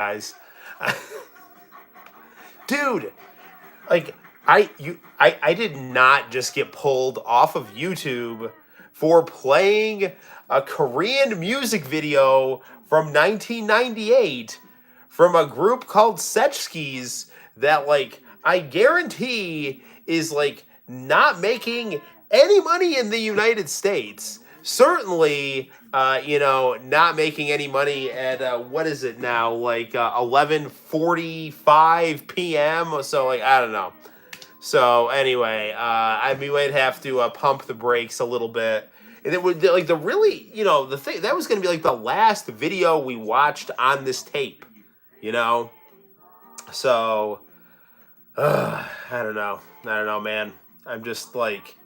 guys. Dude, like I did not just get pulled off of YouTube for playing a Korean music video from 1998 from a group called Setchskis that like I guarantee is like not making any money in the United States. Certainly, not making any money at what is it now? Like 11:45 p.m. So like I don't know. So anyway, we might have to pump the brakes a little bit. And it would like the really, the thing that was going to be like the last video we watched on this tape, you know. So I don't know, man. I'm just like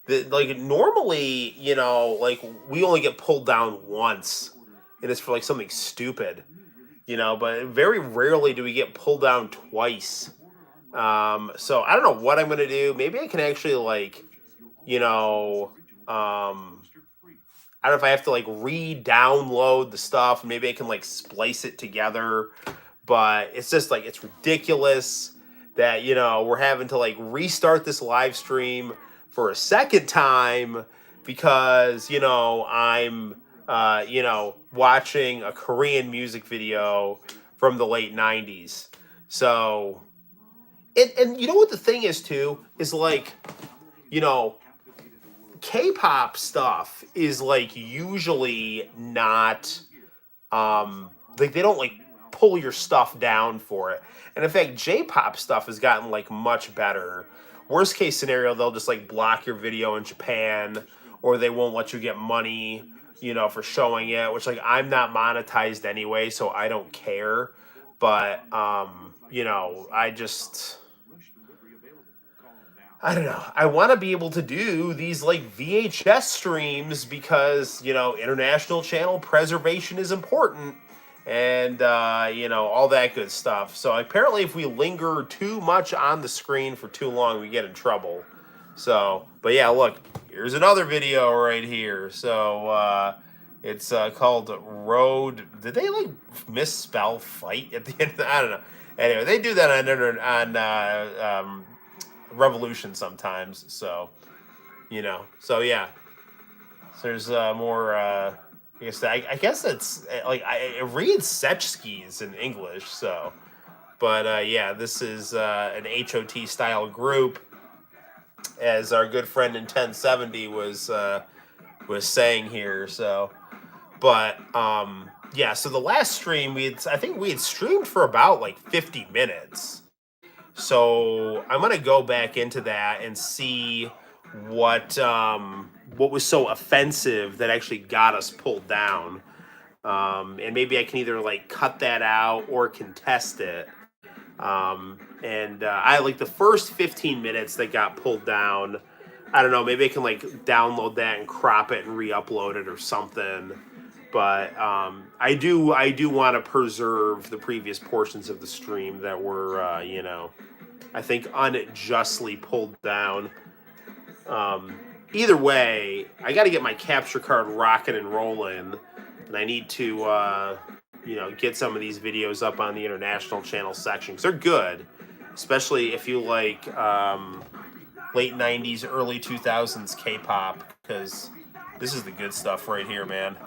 like normally, like we only get pulled down once, and it's for like something stupid, But very rarely do we get pulled down twice. So I don't know what I'm gonna do. Maybe I can actually like, you know, I don't know if I have to like re-download the stuff. Maybe I can like splice it together. But it's just like it's ridiculous that we're having to like restart this live stream for a second time because I'm watching a Korean music video from the late '90s. So and you know what the thing is too is like you know K-pop stuff is like usually not like they don't like pull your stuff down for it. And in fact, J-pop stuff has gotten like much better. Worst case scenario, they'll just like block your video in Japan or they won't let you get money, for showing it, which like I'm not monetized anyway, so I don't care. But I don't know. I want to be able to do these like VHS streams because, international channel preservation is important and, all that good stuff. So apparently, if we linger too much on the screen for too long, we get in trouble. So, but yeah, look, here's another video right here. So, it's called Road. Did they like misspell fight at the end? I don't know. Anyway, they do that on Revolution sometimes. So, so yeah. So there's more. I guess it's like it reads Setchskis in English. So, but yeah, this is an HOT style group, as our good friend in 1070 was saying here. So, but yeah. So the last stream I think we had streamed for about like 50 minutes. So I'm gonna go back into that and see what was so offensive that actually got us pulled down, and maybe I can either like cut that out or contest it. And I like the first 15 minutes that got pulled down. I don't know. Maybe I can like download that and crop it and re-upload it or something. But I do want to preserve the previous portions of the stream that were, I think unjustly pulled down. Either way, I got to get my capture card rocking and rolling, and I need to, get some of these videos up on the international channel section because they're good, especially if you like late '90s, early 2000s K-pop, because this is the good stuff right here, man.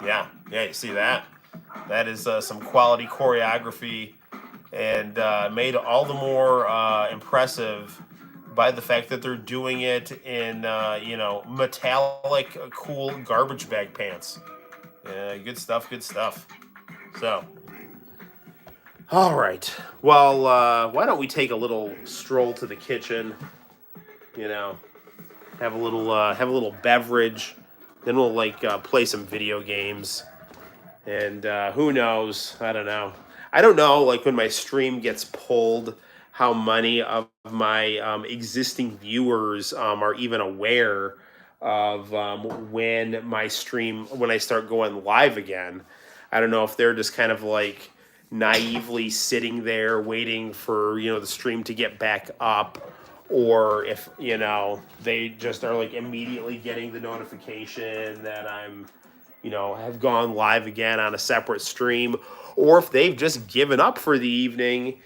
Yeah, you see that? That is some quality choreography and made all the more impressive by the fact that they're doing it in, metallic, cool garbage bag pants. Yeah, good stuff, good stuff. So, all right. Well, why don't we take a little stroll to the kitchen, have a little beverage. Then we'll like play some video games, and who knows? I don't know. I don't know. Like when my stream gets pulled, how many of my existing viewers are even aware of when I start going live again. I don't know if they're just kind of like naively sitting there waiting for, the stream to get back up, or if, they just are like immediately getting the notification that I'm, have gone live again on a separate stream, or if they've just given up for the evening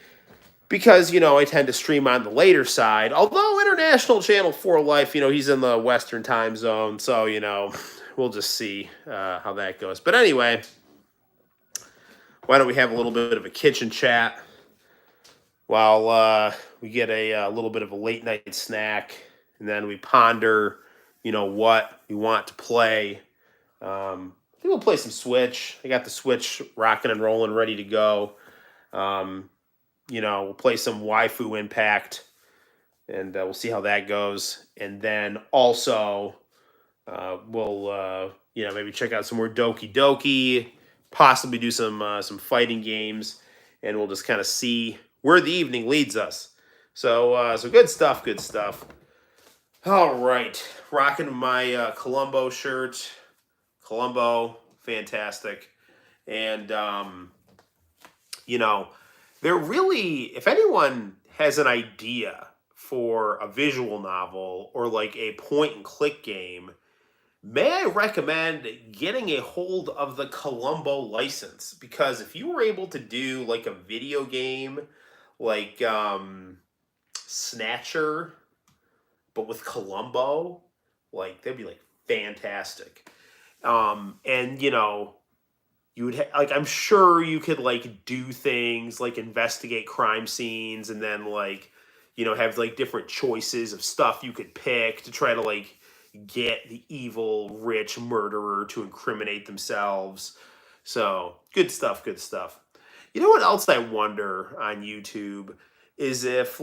because, I tend to stream on the later side. Although International Channel 4 Life, he's in the Western time zone. So, we'll just see how that goes. But anyway, why don't we have a little bit of a kitchen chat while we get a little bit of a late night snack, and then we ponder, what we want to play. I think we'll play some Switch. I got the Switch rocking and rolling, ready to go. We'll play some Waifu Impact, and we'll see how that goes. And then also, we'll maybe check out some more Doki Doki, possibly do some fighting games, and we'll just kind of see where the evening leads us. So good stuff, good stuff. All right, rocking my Columbo shirt. Columbo, fantastic. And they're really, if anyone has an idea for a visual novel or like a point and click game, may I recommend getting a hold of the Columbo license? Because if you were able to do like a video game like Snatcher, but with Columbo, like that'd be like fantastic. And you would like, I'm sure you could like do things like investigate crime scenes, and then like have like different choices of stuff you could pick to try to like get the evil rich murderer to incriminate themselves. So good stuff, good stuff. You know what else I wonder on YouTube is if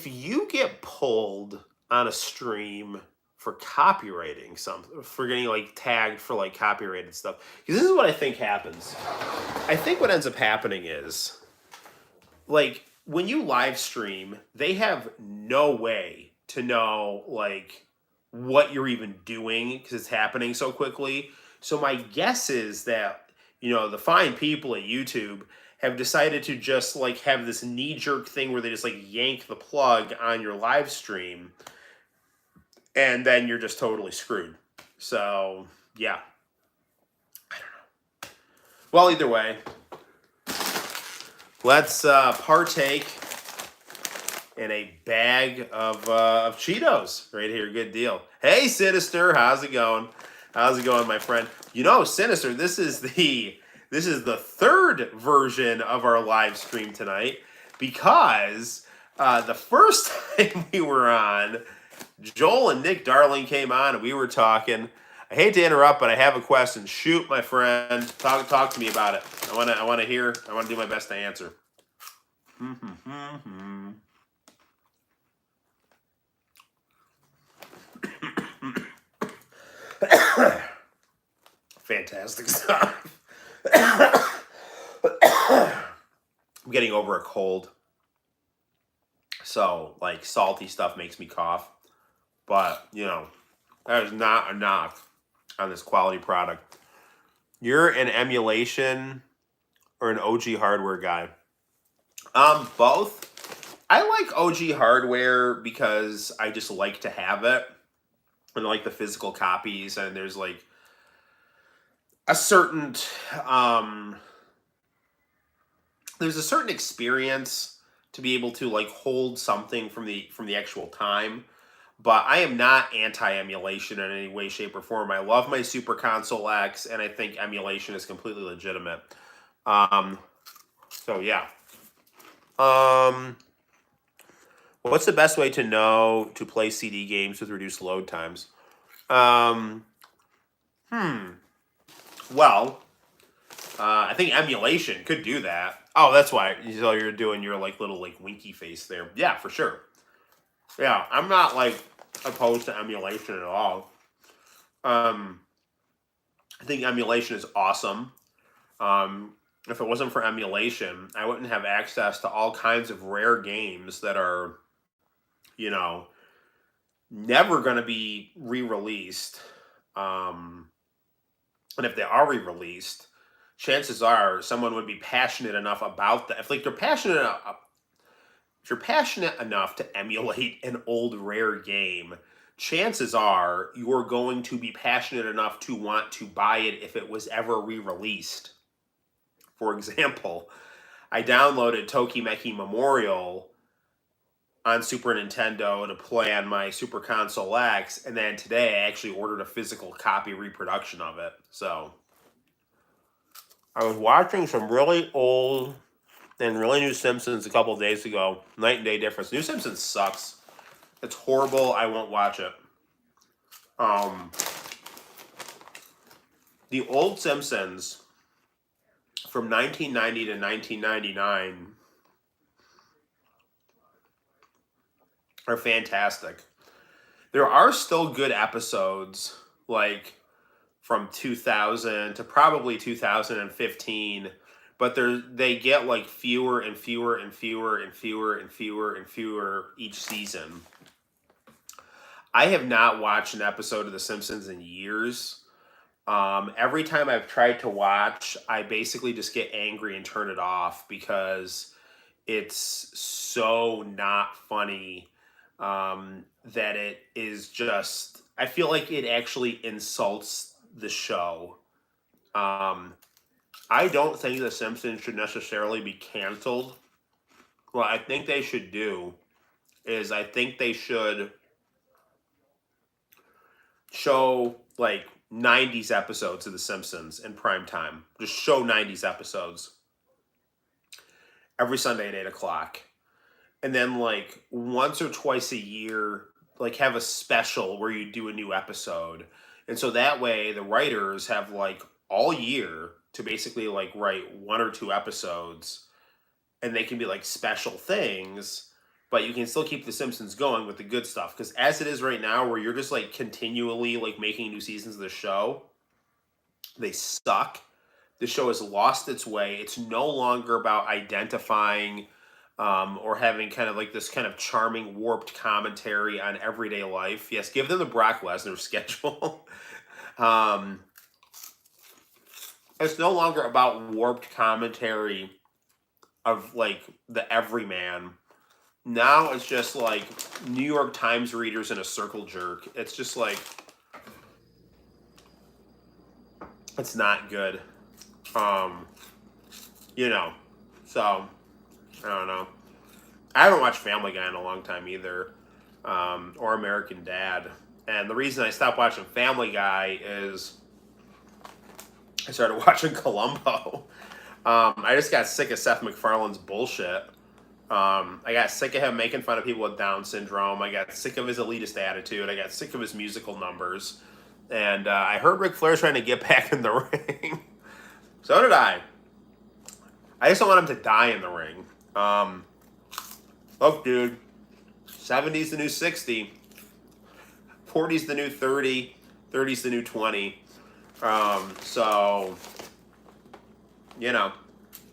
you get pulled on a stream for copywriting something, for getting like tagged for like copyrighted stuff. Because this is what I think happens. I think what ends up happening is like when you live stream, they have no way to know like what you're even doing because it's happening so quickly. So my guess is that, the fine people at YouTube have decided to just like have this knee-jerk thing where they just like yank the plug on your live stream, and then you're just totally screwed. So, yeah. I don't know. Well, either way, let's partake in a bag of Cheetos right here. Good deal. Hey, Sinister, how's it going? How's it going, my friend? Sinister, this is the third version of our live stream tonight, because the first time we were on, Joel and Nick Darling came on and we were talking. I hate to interrupt, but I have a question. Shoot, my friend. Talk to me about it. I want to hear. I want to do my best to answer. Fantastic stuff. I'm getting over a cold, so like salty stuff makes me cough. But that is not a knock on this quality product. You're an emulation or an OG hardware guy? Both. I like OG hardware because I just like to have it, and I like the physical copies, and there's like a certain there's a certain experience to be able to like hold something from the actual time. But I am not anti-emulation in any way, shape, or form. I love my Super Console X, and I think emulation is completely legitimate. So yeah. What's the best way to know to play CD games with reduced load times? Well, I think emulation could do that. Oh, that's why. So you're doing your like little like winky face there. Yeah, for sure. Yeah, I'm not like opposed to emulation at all. I think emulation is awesome. If it wasn't for emulation, I wouldn't have access to all kinds of rare games that are, never going to be re-released. And if they are re-released, chances are someone would be passionate enough about that. If like they're passionate if you're passionate enough to emulate an old rare game, chances are you're going to be passionate enough to want to buy it if it was ever re-released. For example, I downloaded Tokimeki Memorial on Super Nintendo to play on my Super Console X, and then today I actually ordered a physical copy reproduction of it. So I was watching some really old and really new Simpsons a couple of days ago. Night and day difference. New Simpsons sucks. It's horrible. I won't watch it. The old Simpsons from 1990 to 1999 are fantastic. There are still good episodes, like from 2000 to probably 2015, but they get like fewer and fewer and fewer and fewer and fewer and fewer each season. I have not watched an episode of The Simpsons in years. Every time I've tried to watch, I basically just get angry and turn it off because it's so not funny that it is just. I feel like it actually insults the show. I don't think The Simpsons should necessarily be canceled. What I think they should do is I think they should show like 90s episodes of The Simpsons in prime time. Just show 90s episodes every Sunday at 8 o'clock. And then like once or twice a year, like have a special where you do a new episode. And so that way the writers have like all year to basically like write one or two episodes, and they can be like special things, but you can still keep The Simpsons going with the good stuff. Because as it is right now, where you're just like continually like making new seasons of the show, they suck. The show has lost its way. It's no longer about identifying or having kind of like this kind of charming, warped commentary on everyday life. Yes, give them the Brock Lesnar schedule. It's no longer about warped commentary of like the everyman. Now it's just like New York Times readers in a circle jerk. It's just like, it's not good. So I don't know. I haven't watched Family Guy in a long time either, or American Dad. And the reason I stopped watching Family Guy is I started watching Columbo. I just got sick of Seth MacFarlane's bullshit. I got sick of him making fun of people with Down syndrome. I got sick of his elitist attitude. I got sick of his musical numbers. And I heard Ric Flair's trying to get back in the ring. So did I. I just don't want him to die in the ring. Look, dude. 70's the new 60. 40's the new 30. 30's the new 20. So,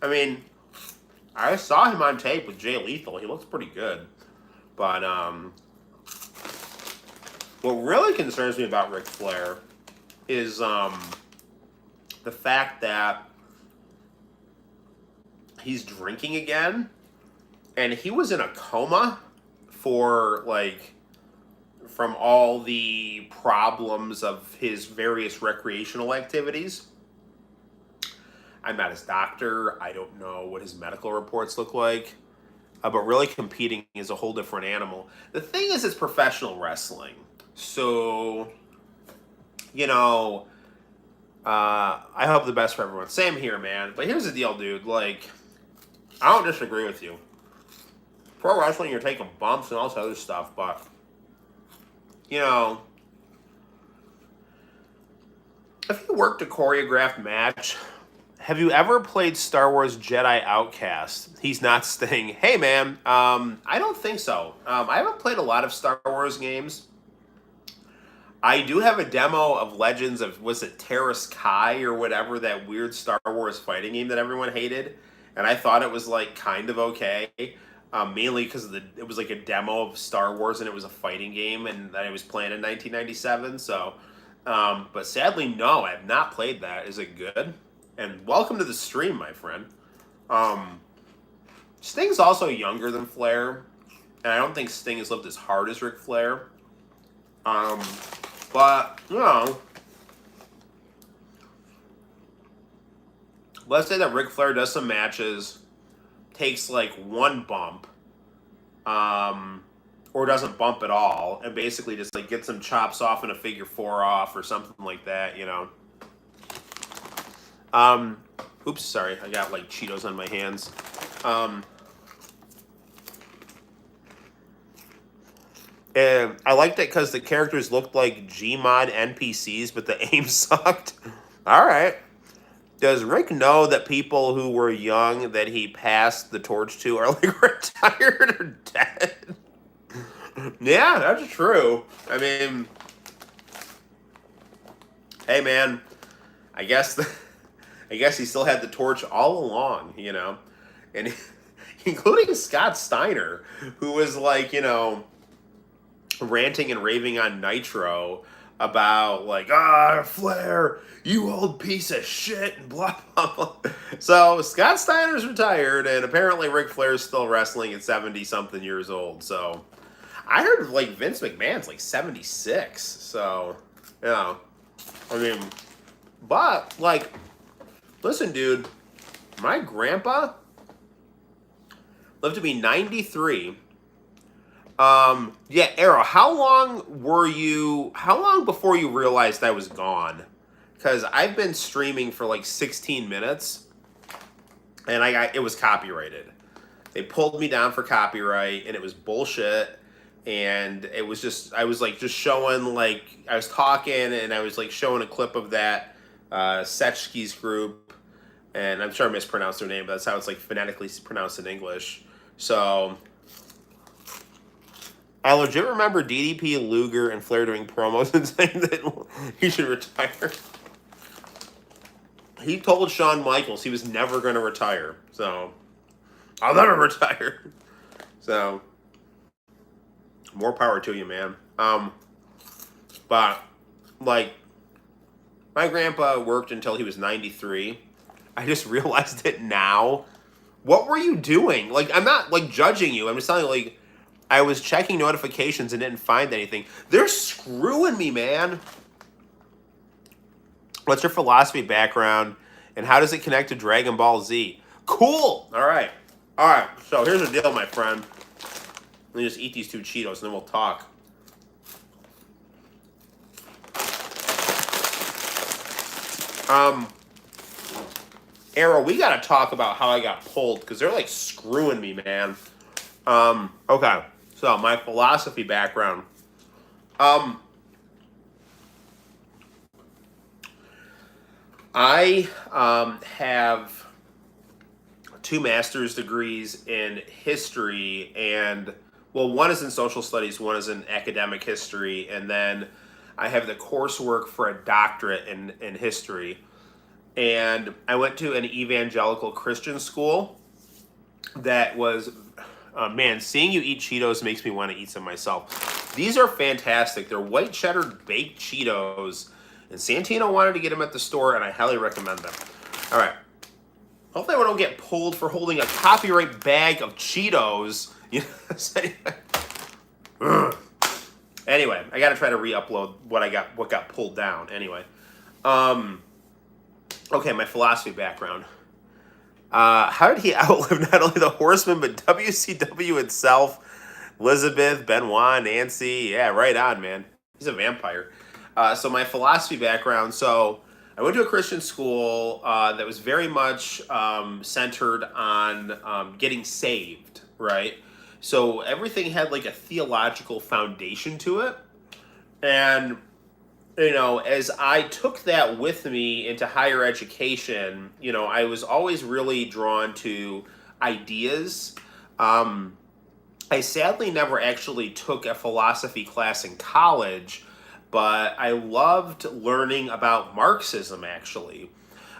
I mean, I saw him on tape with Jay Lethal. He looks pretty good. But what really concerns me about Ric Flair is the fact that he's drinking again. And he was in a coma for, from all the problems of his various recreational activities. I'm not his doctor. I don't know what his medical reports look like. But really competing is a whole different animal. The thing is, it's professional wrestling. So, I hope the best for everyone. Same here, man. But here's the deal, dude. I don't disagree with you. Pro wrestling, you're taking bumps and all this other stuff, but, if you worked a choreographed match, have you ever played Star Wars Jedi Outcast? He's not Sting. Hey, man, I don't think so. I haven't played a lot of Star Wars games. I do have a demo of Legends of, was it Terrace Kai or whatever, that weird Star Wars fighting game that everyone hated, and I thought it was, kind of okay. Mainly because it was a demo of Star Wars and it was a fighting game, and I was playing in 1997, so But sadly, no, I have not played that. Is it good? And welcome to the stream, my friend. Um, Sting's also younger than Flair, and I don't think Sting has lived as hard as Ric Flair. Um, but let's say that Ric Flair does some matches, takes like one bump, or doesn't bump at all, and basically just like gets some chops off in a figure four off or something like that, Um, Oops, sorry, I got like Cheetos on my hands. And I liked it because the characters looked like Gmod NPCs, but the aim sucked. All right. Does Rick know that people who were young that he passed the torch to are like retired or dead? Yeah, that's true. I mean, hey man, I guess I guess he still had the torch all along, and including Scott Steiner, who was like, ranting and raving on Nitro about like, Flair, you old piece of shit, and blah blah blah. So Scott Steiner's retired, and apparently Ric Flair's still wrestling at 70-something years old. So I heard like Vince McMahon's like 76. So I mean, but like, listen, dude, my grandpa lived to be 93. Yeah, Arrow, how long before you realized I was gone? Because I've been streaming for like 16 minutes, and it was copyrighted. They pulled me down for copyright, and it was bullshit. And it was just, I was like just showing, like, I was talking, and I was like showing a clip of that Setchke's group, and I'm sure I mispronounced their name, but that's how it's like phonetically pronounced in English. So I legit remember DDP, Luger, and Flair doing promos and saying that he should retire. He told Shawn Michaels he was never going to retire. So, I'll never retire. So, more power to you, man. But, like, my grandpa worked until he was 93. I just realized it now. What were you doing? Like, I'm not, like, judging you. I'm just telling you, like, I was checking notifications and didn't find anything. They're screwing me, man. What's your philosophy background, and how does it connect to Dragon Ball Z? Cool. All right. So here's the deal, my friend. Let me just eat these two Cheetos, and then we'll talk. Arrow, we got to talk about how I got pulled, because they're, like, screwing me, man. Okay. So, my philosophy background. I have 2 master's degrees in history, and, well, one is in social studies, one is in academic history, and then I have the coursework for a doctorate in history. And I went to an evangelical Christian school that was... man, seeing you eat Cheetos makes me want to eat some myself. These are fantastic. They're white cheddar baked Cheetos, and Santino wanted to get them at the store, and I highly recommend them. All right. Hopefully I don't get pulled for holding a copyright bag of Cheetos. Anyway, I got to try to re-upload what got pulled down. Anyway. Okay, my philosophy background. How did he outlive not only the Horsemen, but WCW itself? Elizabeth, Benoit, Nancy. Yeah, right on, man. He's a vampire. So my philosophy background. So I went to a Christian school that was very much centered on getting saved, right? So everything had like a theological foundation to it. And as I took that with me into higher education, I was always really drawn to ideas. I sadly never actually took a philosophy class in college, but I loved learning about Marxism, actually.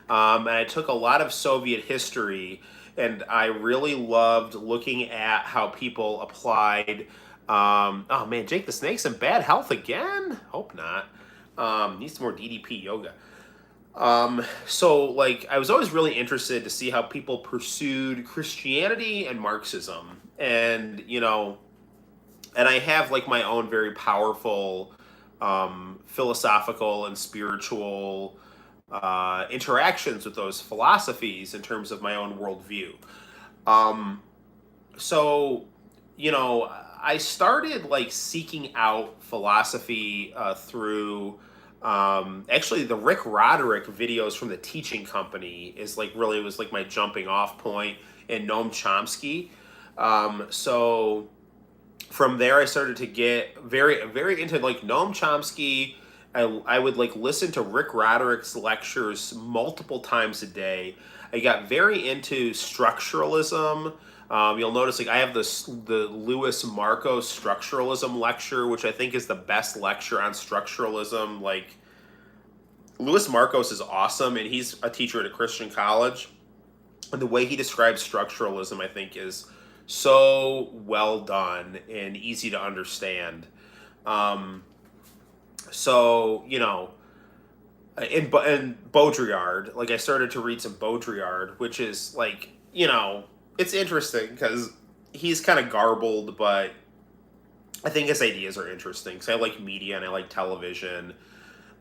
And I took a lot of Soviet history, and I really loved looking at how people applied... oh, man, Jake the Snake's in bad health again? Hope not. Need some more DDP yoga. So like I was always really interested to see how people pursued Christianity and Marxism, and and I have like my own very powerful philosophical and spiritual interactions with those philosophies in terms of my own worldview. Um, so, I started like seeking out philosophy through actually the Rick Roderick videos from the Teaching Company is like really was like my jumping off point, and Noam Chomsky. So from there I started to get very into like Noam Chomsky. I would like listen to Rick Roderick's lectures multiple times a day. I got very into structuralism. You'll notice like I have the Louis Markos structuralism lecture, which I think is the best lecture on structuralism. Like Louis Markos is awesome, and he's a teacher at a Christian college. And the way he describes structuralism, I think, is so well done and easy to understand. Um, and Baudrillard, like I started to read some Baudrillard, which is like it's interesting because he's kind of garbled, but I think his ideas are interesting because I like media and I like television.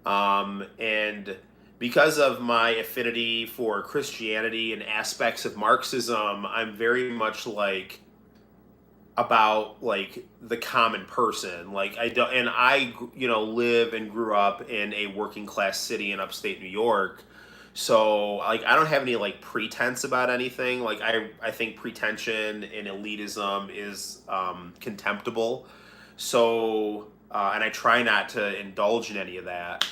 And because of my affinity for Christianity and aspects of Marxism, I'm very much like about like the common person. Like I don't, and I live and grew up in a working class city in upstate New York. So like I don't have any like pretense about anything. Like I think pretension and elitism is contemptible. So and I try not to indulge in any of that.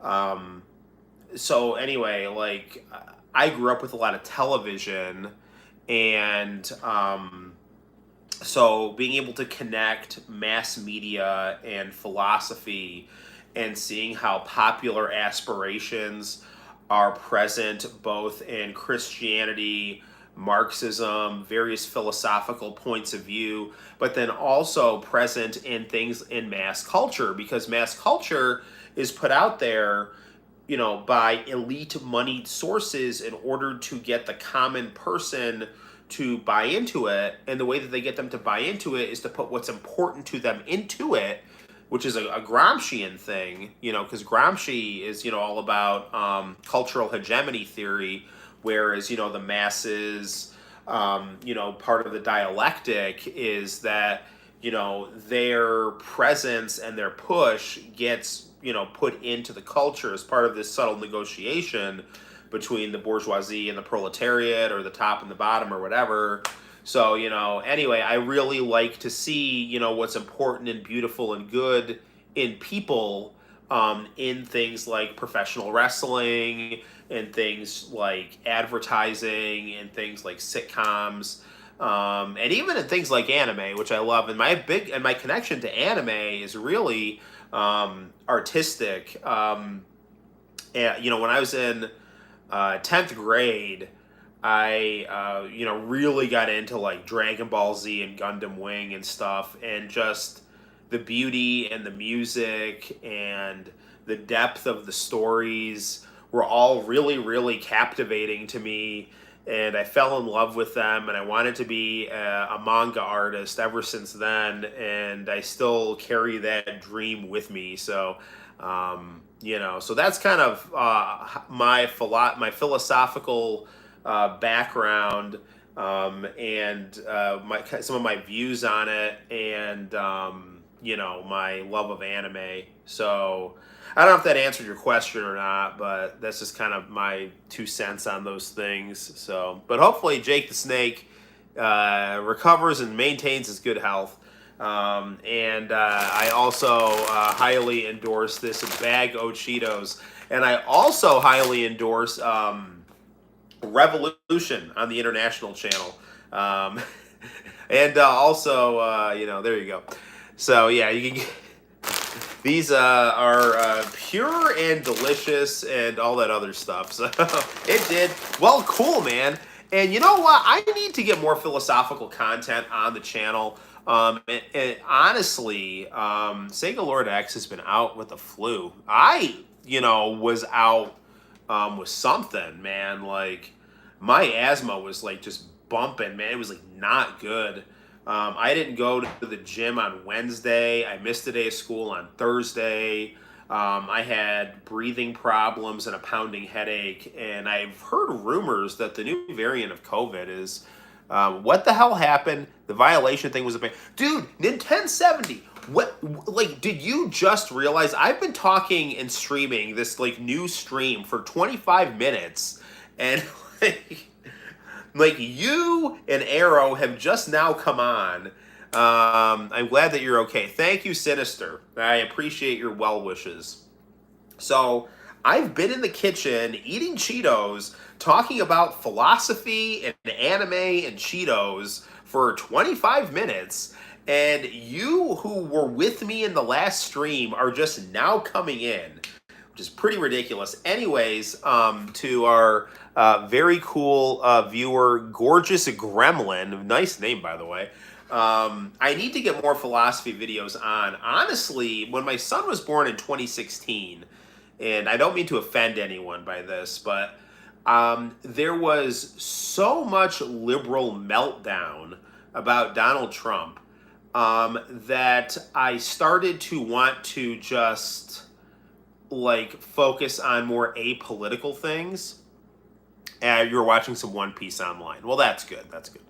Um, so anyway, like I grew up with a lot of television, and so being able to connect mass media and philosophy and seeing how popular aspirations are present both in Christianity, Marxism, various philosophical points of view, but then also present in things in mass culture, because mass culture is put out there by elite moneyed sources in order to get the common person to buy into it. And the way that they get them to buy into it is to put what's important to them into it, which is a Gramscian thing, because Gramsci is, all about cultural hegemony theory, whereas, the masses, part of the dialectic is that, their presence and their push gets, put into the culture as part of this subtle negotiation between the bourgeoisie and the proletariat, or the top and the bottom, or whatever. So, anyway, I really like to see, what's important and beautiful and good in people, in things like professional wrestling, and things like advertising, and things like sitcoms, and even in things like anime, which I love. And my connection to anime is really artistic. And, when I was in 10th grade, I really got into like Dragon Ball Z and Gundam Wing and stuff, and just the beauty and the music and the depth of the stories were all really, really captivating to me, and I fell in love with them, and I wanted to be a manga artist ever since then, and I still carry that dream with me. So so that's kind of my philosophical background, and some of my views on it, and my love of anime. So I don't know if that answered your question or not, but that's just kind of my 2 cents on those things. So, but hopefully Jake the Snake recovers and maintains his good health. And I also highly endorse this bag o' Cheetos, and I also highly endorse Revolution on the International Channel, and also there you go. So yeah, you can get, these are pure and delicious and all that other stuff. So it did well, cool, man. And you know what? I need to get more philosophical content on the channel. And honestly, Sega Lord X has been out with the flu. Was out with something, man. Like, my asthma was like just bumping, man. It was like not good. I didn't go to the gym on Wednesday. I missed a day of school on Thursday. I had breathing problems and a pounding headache, and I've heard rumors that the new variant of COVID is. What the hell happened? The violation thing was a big dude. Nintendo 70. What, like, did you just realize I've been talking and streaming this like new stream for 25 minutes, and like you and Arrow have just now come on. I'm glad that you're okay. Thank you, Sinister. I appreciate your well wishes. So I've been in the kitchen eating Cheetos, talking about philosophy and anime and Cheetos for 25 minutes. And you who were with me in the last stream are just now coming in, which is pretty ridiculous. Anyways, to our very cool viewer, Gorgeous Gremlin, nice name by the way. I need to get more philosophy videos on. Honestly, when my son was born in 2016, and I don't mean to offend anyone by this, but there was so much liberal meltdown about Donald Trump that I started to want to just like focus on more apolitical things. And you're watching some One Piece online. Well, that's good. That's good.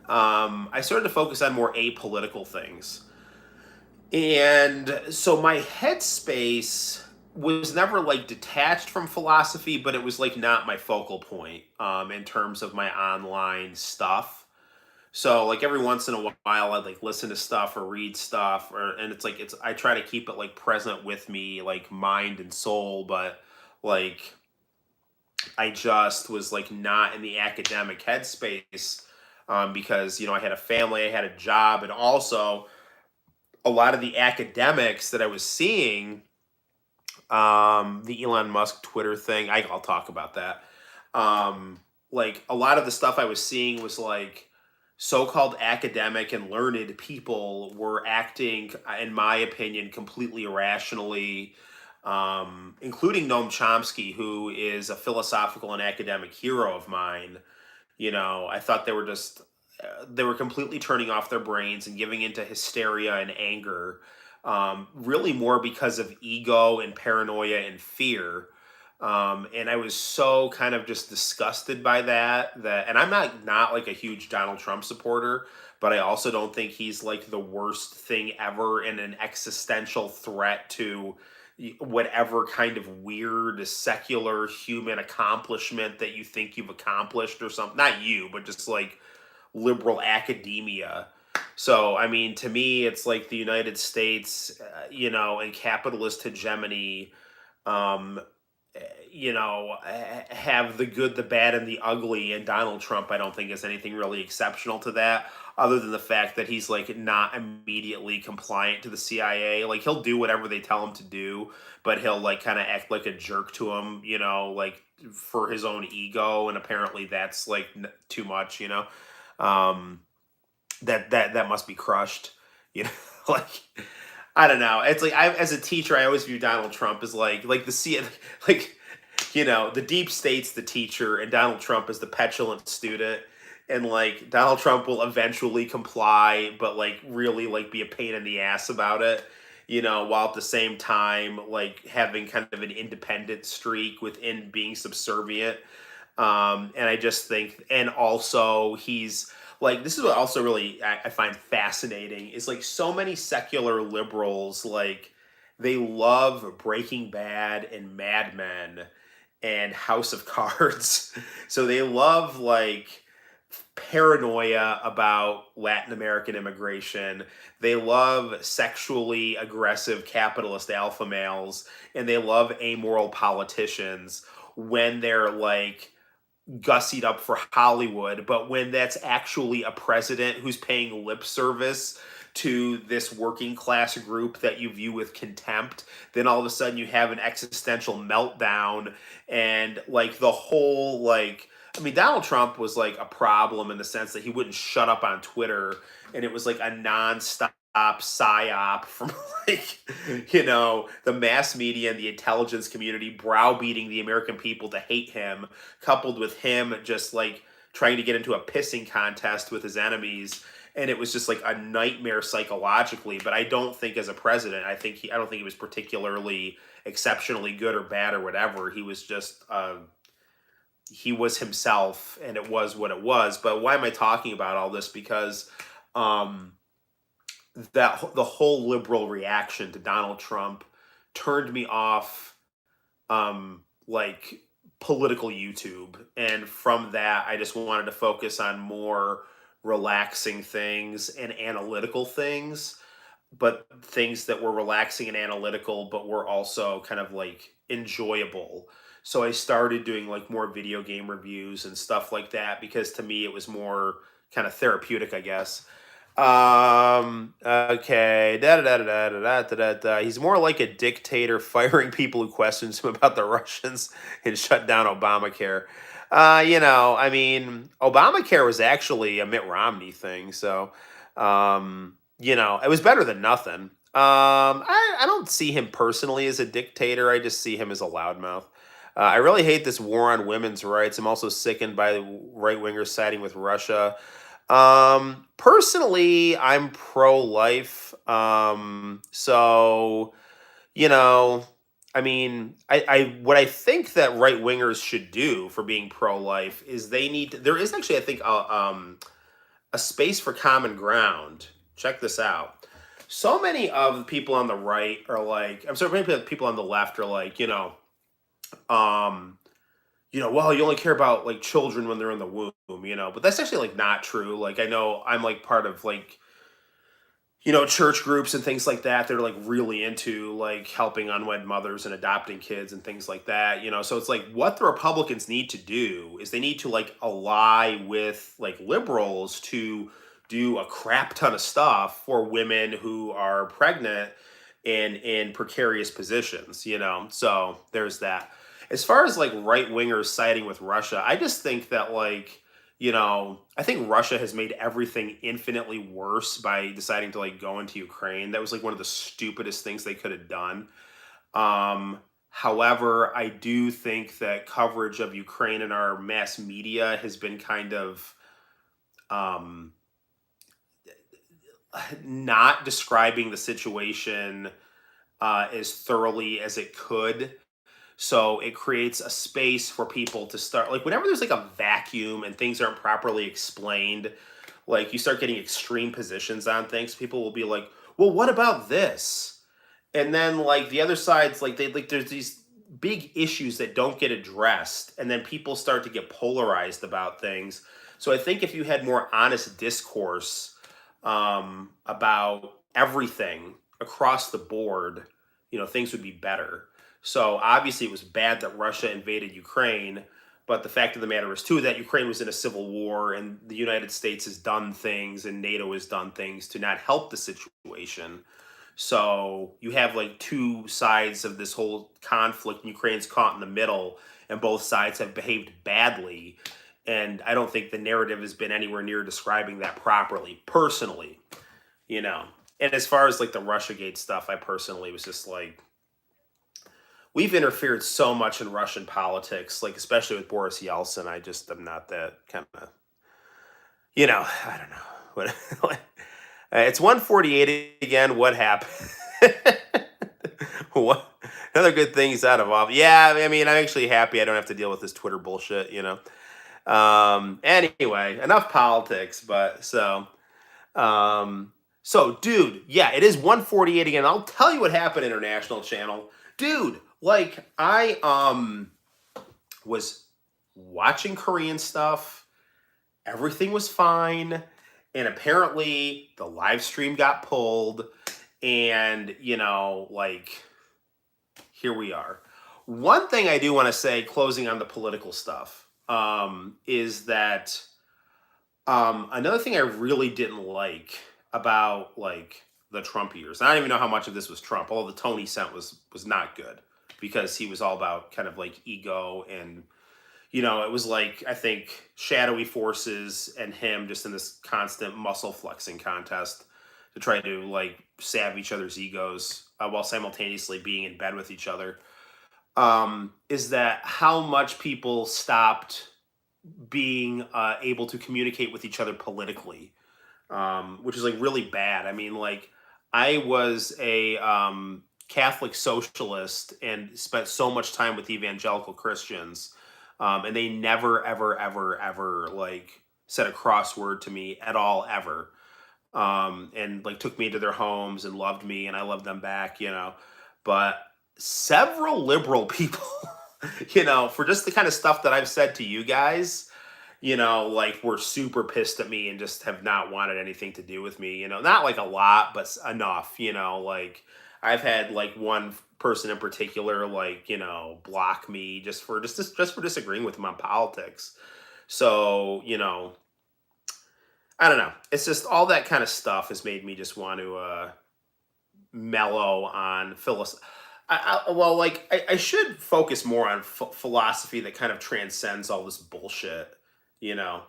I started to focus on more apolitical things. And so my headspace was never like detached from philosophy, but it was like not my focal point in terms of my online stuff. So like every once in a while I'd like listen to stuff or read stuff and it's I try to keep it like present with me, like mind and soul, but like I just was like not in the academic headspace because I had a family, I had a job, and also a lot of the academics that I was seeing, the Elon Musk Twitter thing, I'll talk about that. Like a lot of the stuff I was seeing was like so-called academic and learned people were acting, in my opinion, completely irrationally, including Noam Chomsky, who is a philosophical and academic hero of mine. I thought they were completely turning off their brains and giving into hysteria and anger, really more because of ego and paranoia and fear. And I was so kind of just disgusted by that, and I'm not like a huge Donald Trump supporter, but I also don't think he's like the worst thing ever and an existential threat to whatever kind of weird secular human accomplishment that you think you've accomplished or something. Not you, but just like liberal academia. So, I mean, to me, it's like the United States, and capitalist hegemony, um, have the good, the bad, and the ugly. And Donald Trump, I don't think is anything really exceptional to that, other than the fact that he's like not immediately compliant to the CIA. Like he'll do whatever they tell him to do, but he'll like kind of act like a jerk to him, like for his own ego. And apparently that's like too much, um, that must be crushed, like. I don't know. It's like as a teacher, I always view Donald Trump as like the like the deep state's the teacher, and Donald Trump is the petulant student, and like Donald Trump will eventually comply, but like really like be a pain in the ass about it, while at the same time like having kind of an independent streak within being subservient. And I just think, and also he's like, this is what also really I find fascinating is like so many secular liberals, like they love Breaking Bad and Mad Men and House of Cards. So they love like paranoia about Latin American immigration. They love sexually aggressive capitalist alpha males, and they love amoral politicians when they're like gussied up for Hollywood, but when that's actually a president who's paying lip service to this working class group that you view with contempt, then all of a sudden you have an existential meltdown, and like the whole like I mean, Donald Trump was like a problem in the sense that he wouldn't shut up on Twitter, and it was like a nonstop psyop from like the mass media and the intelligence community browbeating the American people to hate him, coupled with him just like trying to get into a pissing contest with his enemies. And it was just like a nightmare psychologically. But I don't think as a president, I don't think he was particularly exceptionally good or bad or whatever. He was just he was himself, and it was what it was. But why am I talking about all this? Because um the whole liberal reaction to Donald Trump turned me off like political YouTube. And from that, I just wanted to focus on more relaxing things and analytical things, but things that were relaxing and analytical, but were also kind of like enjoyable. So I started doing like more video game reviews and stuff like that because to me it was more kind of therapeutic, I guess. Okay. Da, da, da, da, da, da, da, da, da. He's more like a dictator firing people who questions him about the Russians and shut down Obamacare. I mean, Obamacare was actually a Mitt Romney thing, so it was better than nothing. I don't see him personally as a dictator. I just see him as a loudmouth. I really hate this war on women's rights. I'm also sickened by the right wingers siding with Russia. Personally, I'm pro-life. So, you know, I mean, I what I think that right wingers should do for being pro-life is there is actually, I think, a space for common ground. Check this out. So many of the people on the right are like, I'm sorry, many people on the left are like, um, well, you only care about like children when they're in the womb, but that's actually like not true. Like I know I'm like part of like, church groups and things like that. They're like really into like helping unwed mothers and adopting kids and things like that. So it's like what the Republicans need to do is they need to like ally with like liberals to do a crap ton of stuff for women who are pregnant and in precarious positions. So there's that. As far as like right wingers siding with Russia, I just think that I think Russia has made everything infinitely worse by deciding to like go into Ukraine. That was like one of the stupidest things they could have done. However, I do think that coverage of Ukraine in our mass media has been kind of um, not describing the situation as thoroughly as it could. So it creates a space for people to start, like whenever there's like a vacuum and things aren't properly explained, like you start getting extreme positions on things, people will be like, well, what about this? And then like the other side's like there's these big issues that don't get addressed, and then people start to get polarized about things. So I think if you had more honest discourse about everything across the board, things would be better. So obviously it was bad that Russia invaded Ukraine, but the fact of the matter is too that Ukraine was in a civil war, and the United States has done things and NATO has done things to not help the situation. So you have like two sides of this whole conflict, and Ukraine's caught in the middle, and both sides have behaved badly. And I don't think the narrative has been anywhere near describing that properly, personally, you know. And as far as like the Russiagate stuff, I personally was just like, we've interfered so much in Russian politics, like especially with Boris Yeltsin. I just am not that kind of, I don't know. What it's 148 again. What happened? What another good thing is out of office? Yeah, I mean, I'm actually happy I don't have to deal with this Twitter bullshit. Anyway, enough politics. But so dude, yeah, it is 148 again. I'll tell you what happened, International Channel, dude. Like I was watching Korean stuff. Everything was fine. And apparently the live stream got pulled. And, like, here we are. One thing I do want to say, closing on the political stuff, is that another thing I really didn't like about, like, the Trump years. I don't even know how much of this was Trump. All the tone he sent was not good, because he was all about kind of, like, ego and, it was like, I think, shadowy forces and him just in this constant muscle flexing contest to try to like salve each other's egos while simultaneously being in bed with each other. Is that how much people stopped being able to communicate with each other politically, which is like really bad. I mean, like, I was a Catholic socialist and spent so much time with evangelical Christians, and they never, ever, ever, ever like said a crossword to me at all, ever. And like took me into their homes and loved me, and I loved them back. But several liberal people, for just the kind of stuff that I've said to you guys, like were super pissed at me and just have not wanted anything to do with me. Not like a lot, but enough. Like I've had like one person in particular, like block me just for disagreeing with him on politics. So I don't know. It's just all that kind of stuff has made me just want to mellow on philosophy. Well, like I should focus more on philosophy that kind of transcends all this bullshit.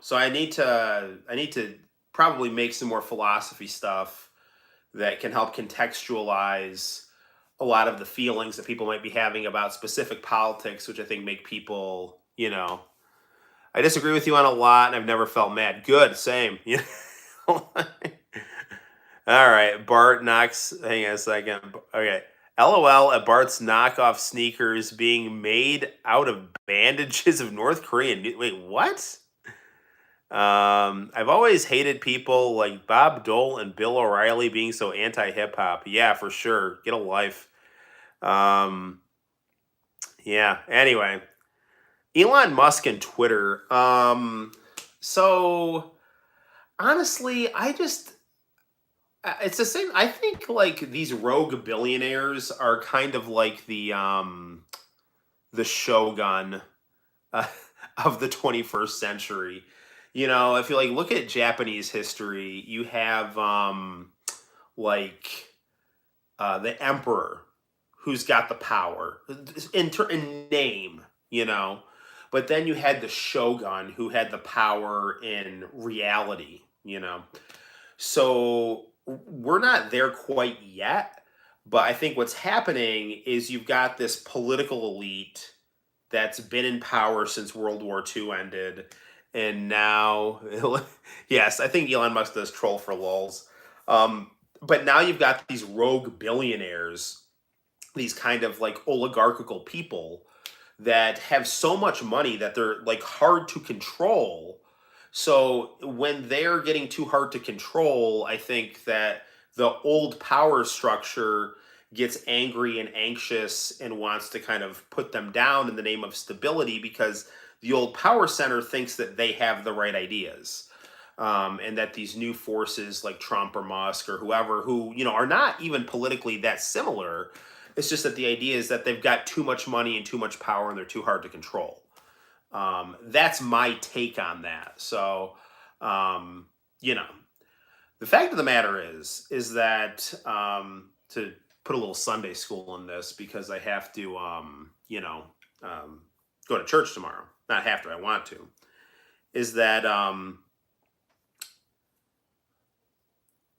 So I need to probably make some more philosophy stuff that can help contextualize a lot of the feelings that people might be having about specific politics, which I think make people. I disagree with you on a lot, and I've never felt mad. Good, same. All right, Bart knocks. Hang on a second. Okay. LOL at Bart's knockoff sneakers being made out of bandages of North Korean. Wait, what? I've always hated people like Bob Dole and Bill O'Reilly being so anti hip hop. Yeah, for sure. Get a life. Um, yeah. Anyway, Elon Musk and Twitter. So honestly, it's the same. I think like these rogue billionaires are kind of like the shogun uh, of the 21st century. If you like look at Japanese history, you have like the emperor who's got the power in name, but then you had the shogun who had the power in reality. So we're not there quite yet, but I think what's happening is you've got this political elite that's been in power since World War II ended. And now, yes, I think Elon Musk does troll for lulz. But now you've got these rogue billionaires, these kind of like oligarchical people that have so much money that they're like hard to control. So when they're getting too hard to control, I think that the old power structure gets angry and anxious and wants to kind of put them down in the name of stability because the old power center thinks that they have the right ideas. And that these new forces like Trump or Musk or whoever who, are not even politically that similar. It's just that the idea is that they've got too much money and too much power and they're too hard to control. That's my take on that. So, you know, the fact of the matter is that to put a little Sunday school in this because I have to, go to church tomorrow. Not have to, I want to. Is that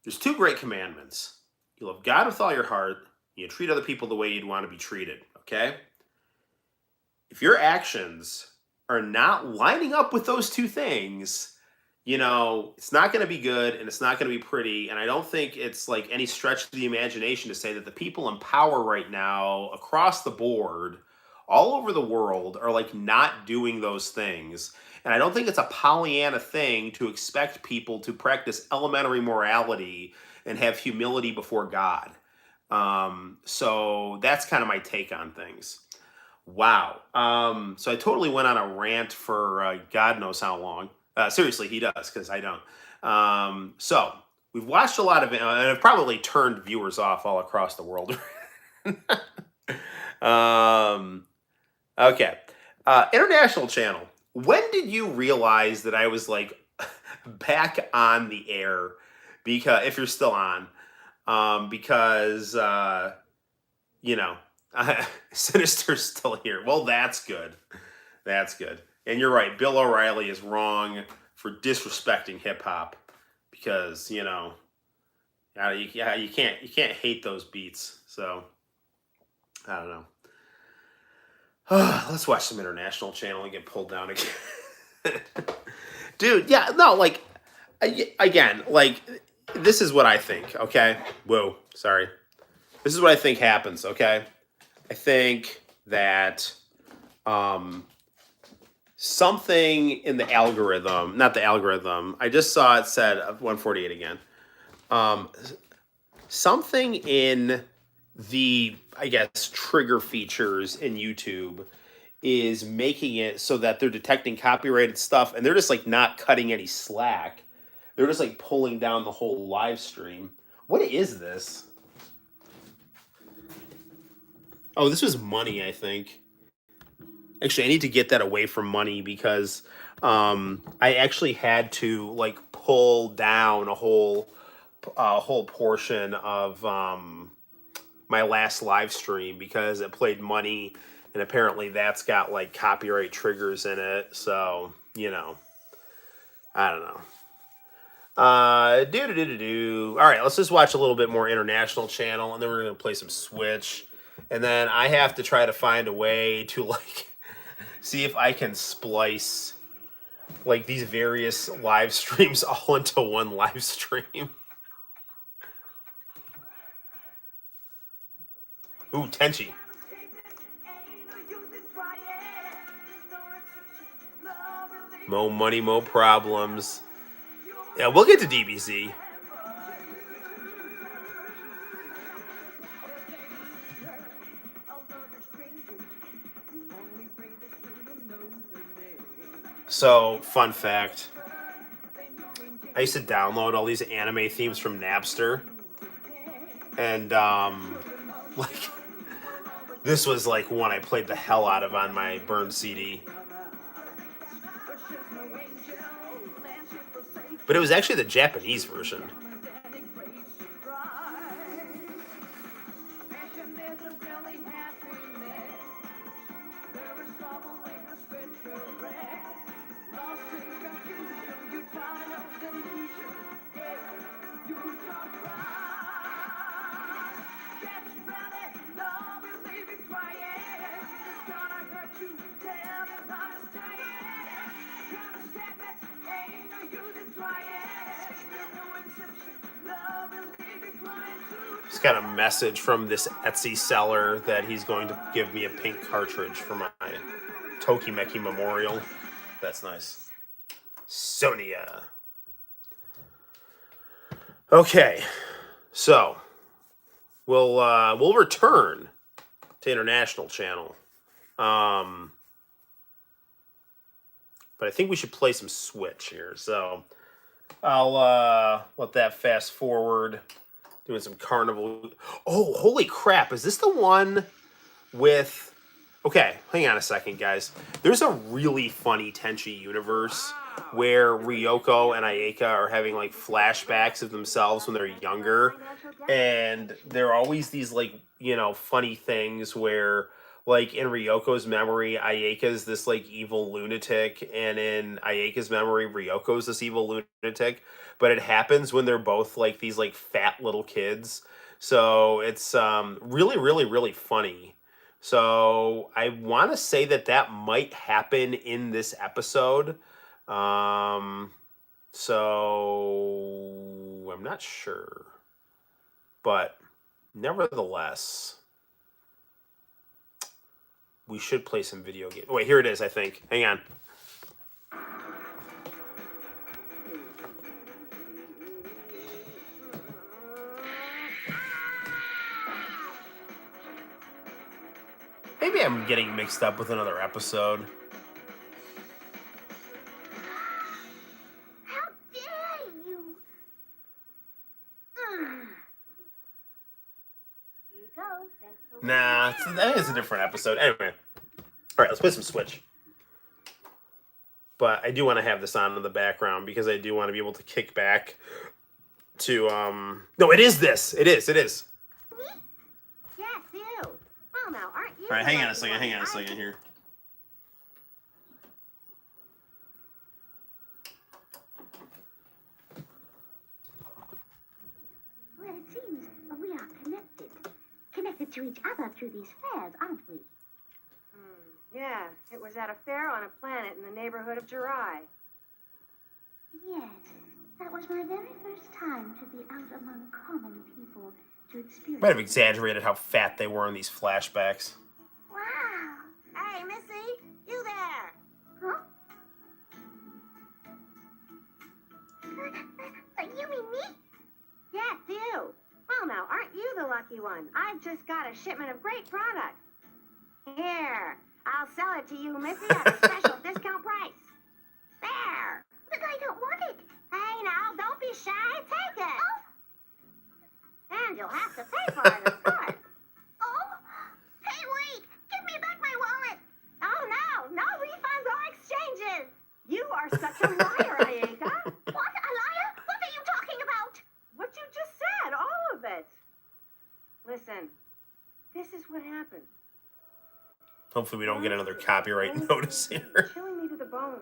there's two great commandments. You love God with all your heart. You treat other people the way you'd want to be treated. Okay? If your actions are not lining up with those two things, it's not going to be good and it's not going to be pretty. And I don't think it's like any stretch of the imagination to say that the people in power right now across the board, all over the world, are like not doing those things. And I don't think it's a Pollyanna thing to expect people to practice elementary morality and have humility before God. So that's kind of my take on things. Wow. So I totally went on a rant for God knows how long. Seriously, he does, because I don't. So we've watched a lot of it, and I've probably turned viewers off all across the world. Okay. International channel. When did you realize that I was like back on the air? Because if you're still on, because Sinister's still here. Well, that's good. That's good. And you're right, Bill O'Reilly is wrong for disrespecting hip hop because you can't hate those beats. So I don't know. Let's watch some international channel and get pulled down again. Dude, yeah, no, like, again, like, this is what I think, okay? Whoa, sorry. This is what I think happens, okay? I think that something in the algorithm, not the algorithm, I just saw it said 148 again. Something in the, I guess, trigger features in YouTube is making it so that they're detecting copyrighted stuff and they're just like not cutting any slack. They're just like pulling down the whole live stream. What is this? Oh, this was money, I think. Actually, I need to get that away from money because I actually had to like pull down a whole portion of my last live stream because it played money, and apparently that's got like copyright triggers in it. So I don't know. All right, let's just watch a little bit more international channel, and then we're gonna play some Switch, and then I have to try to find a way to like see if I can splice like these various live streams all into one live stream. Ooh, Tenchi. Mo money, mo problems. Yeah, we'll get to DBZ. So, fun fact. I used to download all these anime themes from Napster. And, like, this was, like, one I played the hell out of on my burned CD. But it was actually the Japanese version. He's got a message from this Etsy seller that he's going to give me a pink cartridge for my Tokimeki Memorial. That's nice. Sonia. Okay, so we'll return to International Channel, but I think we should play some Switch here. So I'll let that fast forward. Doing some Carnival. Oh, holy crap! Is this the one with? Okay, hang on a second, guys. There's a really funny Tenchi universe where Ryoko and Ayaka are having like flashbacks of themselves when they're younger, and there are always these like funny things where like in Ryoko's memory, Ayaka's this like evil lunatic, and in Ayaka's memory, Ryoko's this evil lunatic. But it happens when they're both like these like fat little kids. So it's really, really, really funny. So I want to say that might happen in this episode. So I'm not sure. But nevertheless, we should play some video games. Oh, wait, here it is, I think. Hang on. Maybe I'm getting mixed up with another episode. How dare you? Here you go. Nah, that is a different episode. Anyway. Alright, let's play some Switch. But I do want to have this on in the background because I do want to be able to kick back to, No, it is this! It is. Yes, you. Well, now, aren't you? Alright, hang on a second here. to each other through these fairs, aren't we? Yeah, it was at a fair on a planet in the neighborhood of Jirai. Yes, that was my very first time to be out among common people to experience. Might have exaggerated how fat they were in these flashbacks. Wow! Hey, Missy, you there? Huh? You mean me? Yes, you. Well, now, aren't you the lucky one? I've just got a shipment of great product. Here, I'll sell it to you, Missy, at a special discount price. There. But I don't want it. Hey, now, don't be shy. Take it. Oh! And you'll have to pay for it, of course. Oh! Hey, wait! Give me back my wallet! Oh, no. No refunds or exchanges. You are such a liar, Ayeka. What? A liar? What are you talking about? What you just said, all of it. Listen, this is what happened. Hopefully we don't get another copyright notice here. Chilling me to the bones.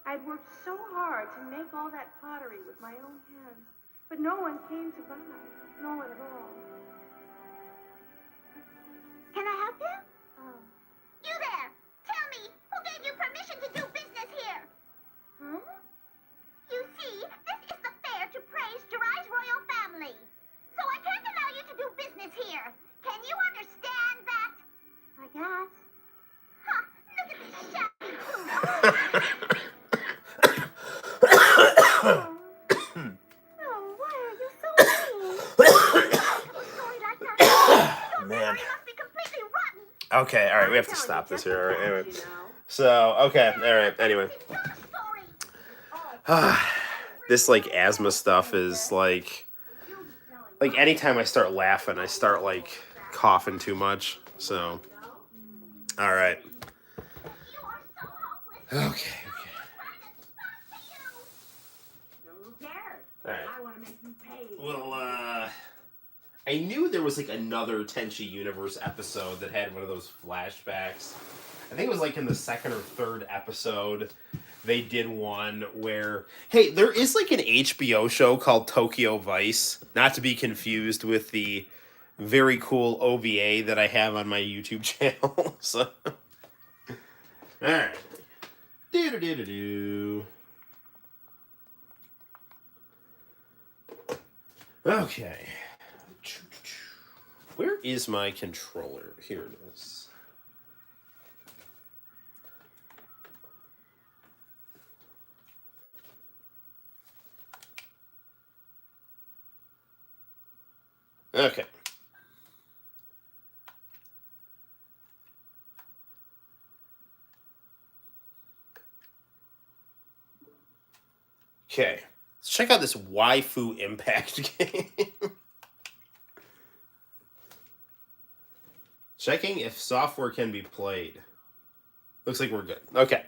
I'd worked so hard to make all that pottery with my own hands, but no one came to buy. No one at all. Can I help you? Oh. You there! Tell me, who gave you permission to do business here? Huh? You see, this is the fair to praise Jirai's royal family. So I can't allow you to do business here. Can you understand that? I guess. Huh, look at this shabby boots. Oh, why are you so mean? Story like that. Your Man. memory must be completely rotten. Okay, all right, we have to I'm stop telling this you here. All right, just anyway. the facts, you know. So, okay, all right, anyway. It's your story. This, like, asthma stuff is, like, anytime I start laughing, I start, like, coughing too much. So, all right. You are so hopeless. Okay. Who cares? All right. I want to make you pay. Well, I knew there was, like, another Tenchi Universe episode that had one of those flashbacks. I think it was, like, in the second or third episode, they did one where... Hey, there is, like, an HBO show called Tokyo Vice, not to be confused with the very cool OVA that I have on my YouTube channel. So, alright. Do-do-do-do-do. Okay. Where is my controller? Here it is. Okay. Okay. Let's check out this Waifu Impact game. Checking if software can be played. Looks like we're good. Okay.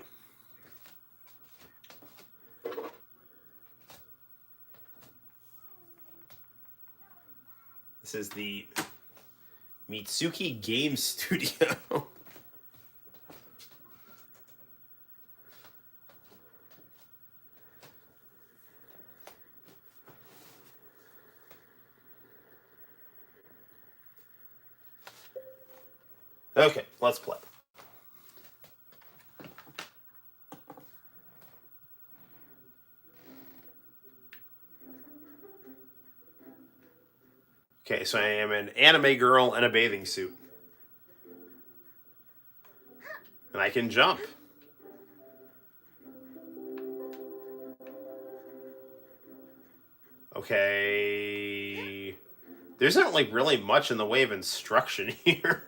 This is the Mitsuki Game Studio. Okay, let's play. Okay, so I am an anime girl in a bathing suit. And I can jump. Okay. There isn't, like, really much in the way of instruction here.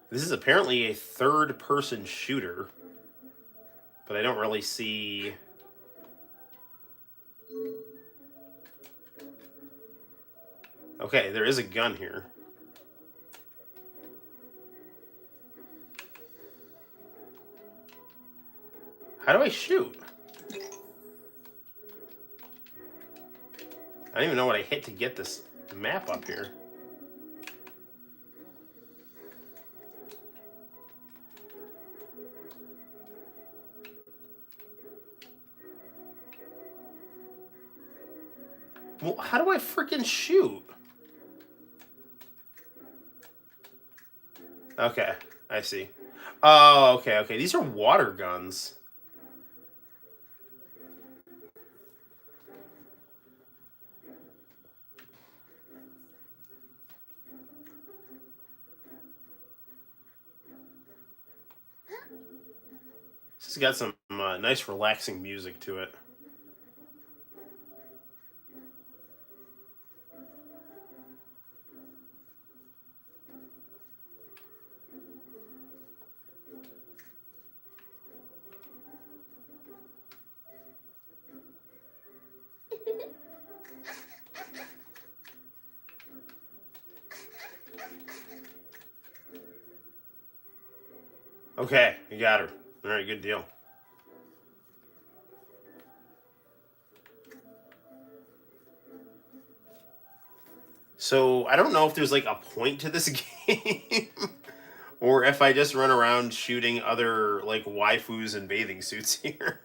This is apparently a third-person shooter, but I don't really see... Okay, there is a gun here. How do I shoot? I don't even know what I hit to get this map up here. Well, how do I freaking shoot? Okay, I see. Oh, okay, okay. These are water guns. This has got some nice relaxing music to it. Okay, you got her. All right, good deal. So I don't know if there's like a point to this game, or if I just run around shooting other like waifus in bathing suits here.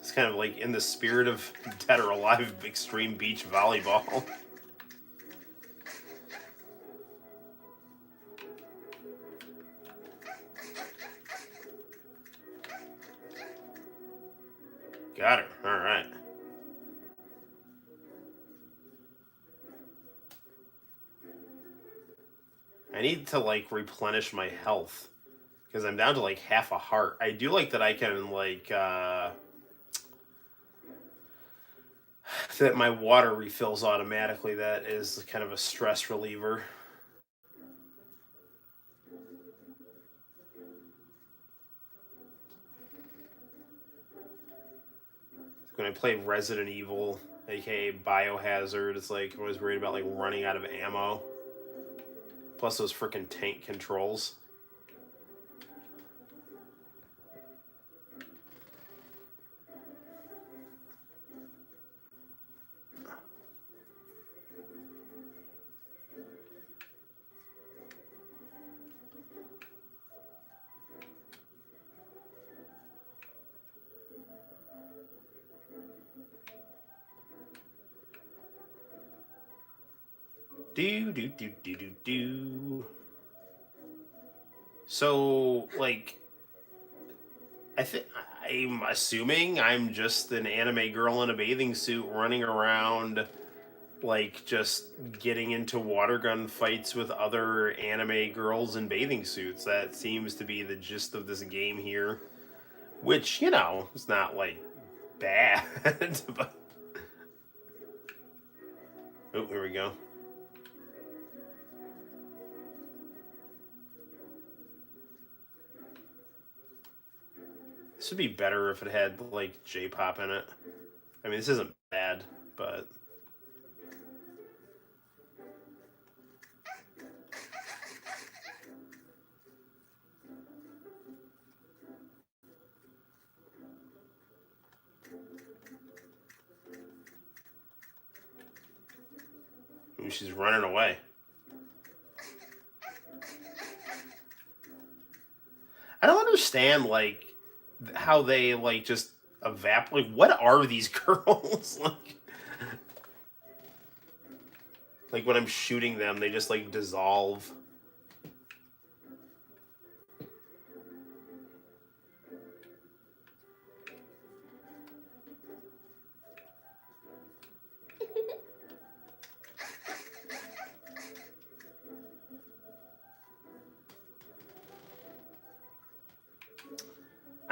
It's kind of like in the spirit of Dead or Alive Extreme Beach Volleyball. Got her. All right. I need to like replenish my health because I'm down to like half a heart. I do like that I can like that my water refills automatically. That is kind of a stress reliever. When I play Resident Evil, aka Biohazard, it's like I'm always worried about like running out of ammo. Plus those freaking tank controls. Do. So, like, I'm assuming I'm just an anime girl in a bathing suit running around, like, just getting into water gun fights with other anime girls in bathing suits. That seems to be the gist of this game here, which, you know, is not, like, bad. But... Oh, here we go. This would be better if it had, like, J-pop in it. I mean, this isn't bad, but... Ooh, she's running away. I don't understand, like, how they, like, just evaporate. Like, what are these girls? Like, when I'm shooting them, they just, like, dissolve.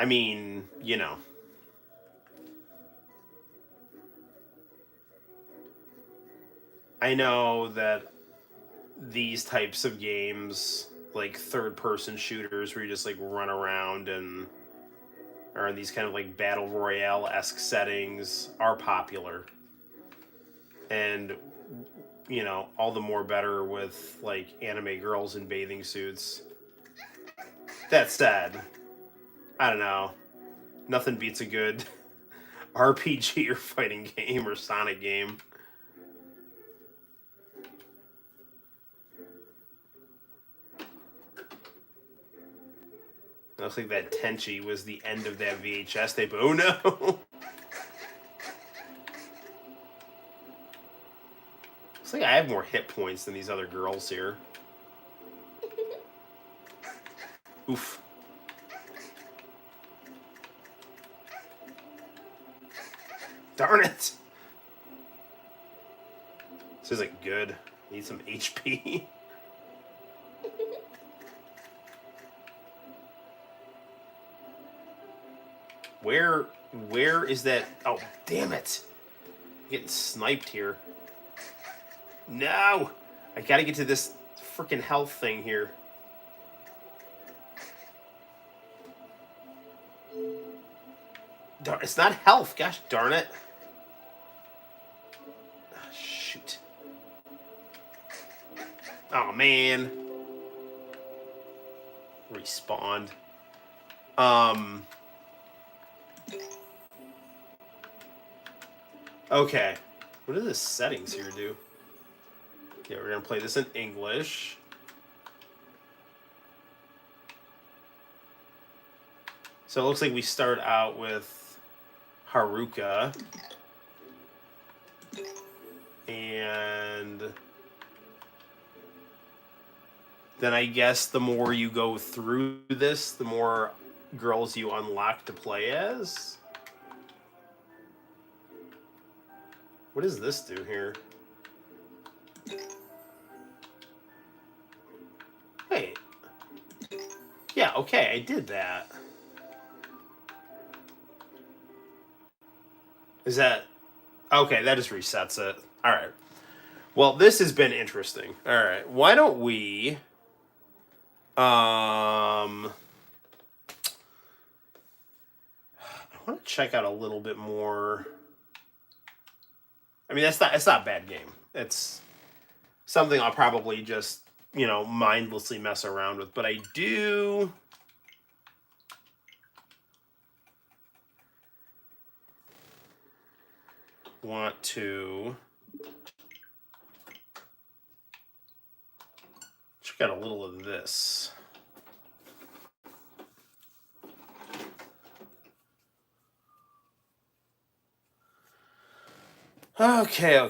I mean, you know. I know that these types of games, like third-person shooters where you just, like, run around and are in these kind of, like, battle royale-esque settings, are popular. And, you know, all the more better with, like, anime girls in bathing suits. That said, I don't know. Nothing beats a good RPG or fighting game or Sonic game. Looks like that Tenchi was the end of that VHS tape. Oh no! Looks like I have more hit points than these other girls here. Oof. Darn it! This isn't good. Need some HP. Where is that? Oh, damn it. I'm getting sniped here. No! I gotta get to this freaking health thing here. Darn, it's not health. Gosh darn it. Oh, shoot. Oh, man. Respawned. Okay. What do the settings here do? Yeah, we're going to play this in English. So it looks like we start out with Haruka. And then I guess the more you go through this, the more girls you unlock to play as. What does this do here? Wait. Yeah, okay, I did that. Is that... Okay, that just resets it. Alright. Well, this has been interesting. Alright, why don't we... I want to check out a little bit more... I mean, it's not a bad game. It's something I'll probably just, mindlessly mess around with. But I do want to check out a little of this. Okay.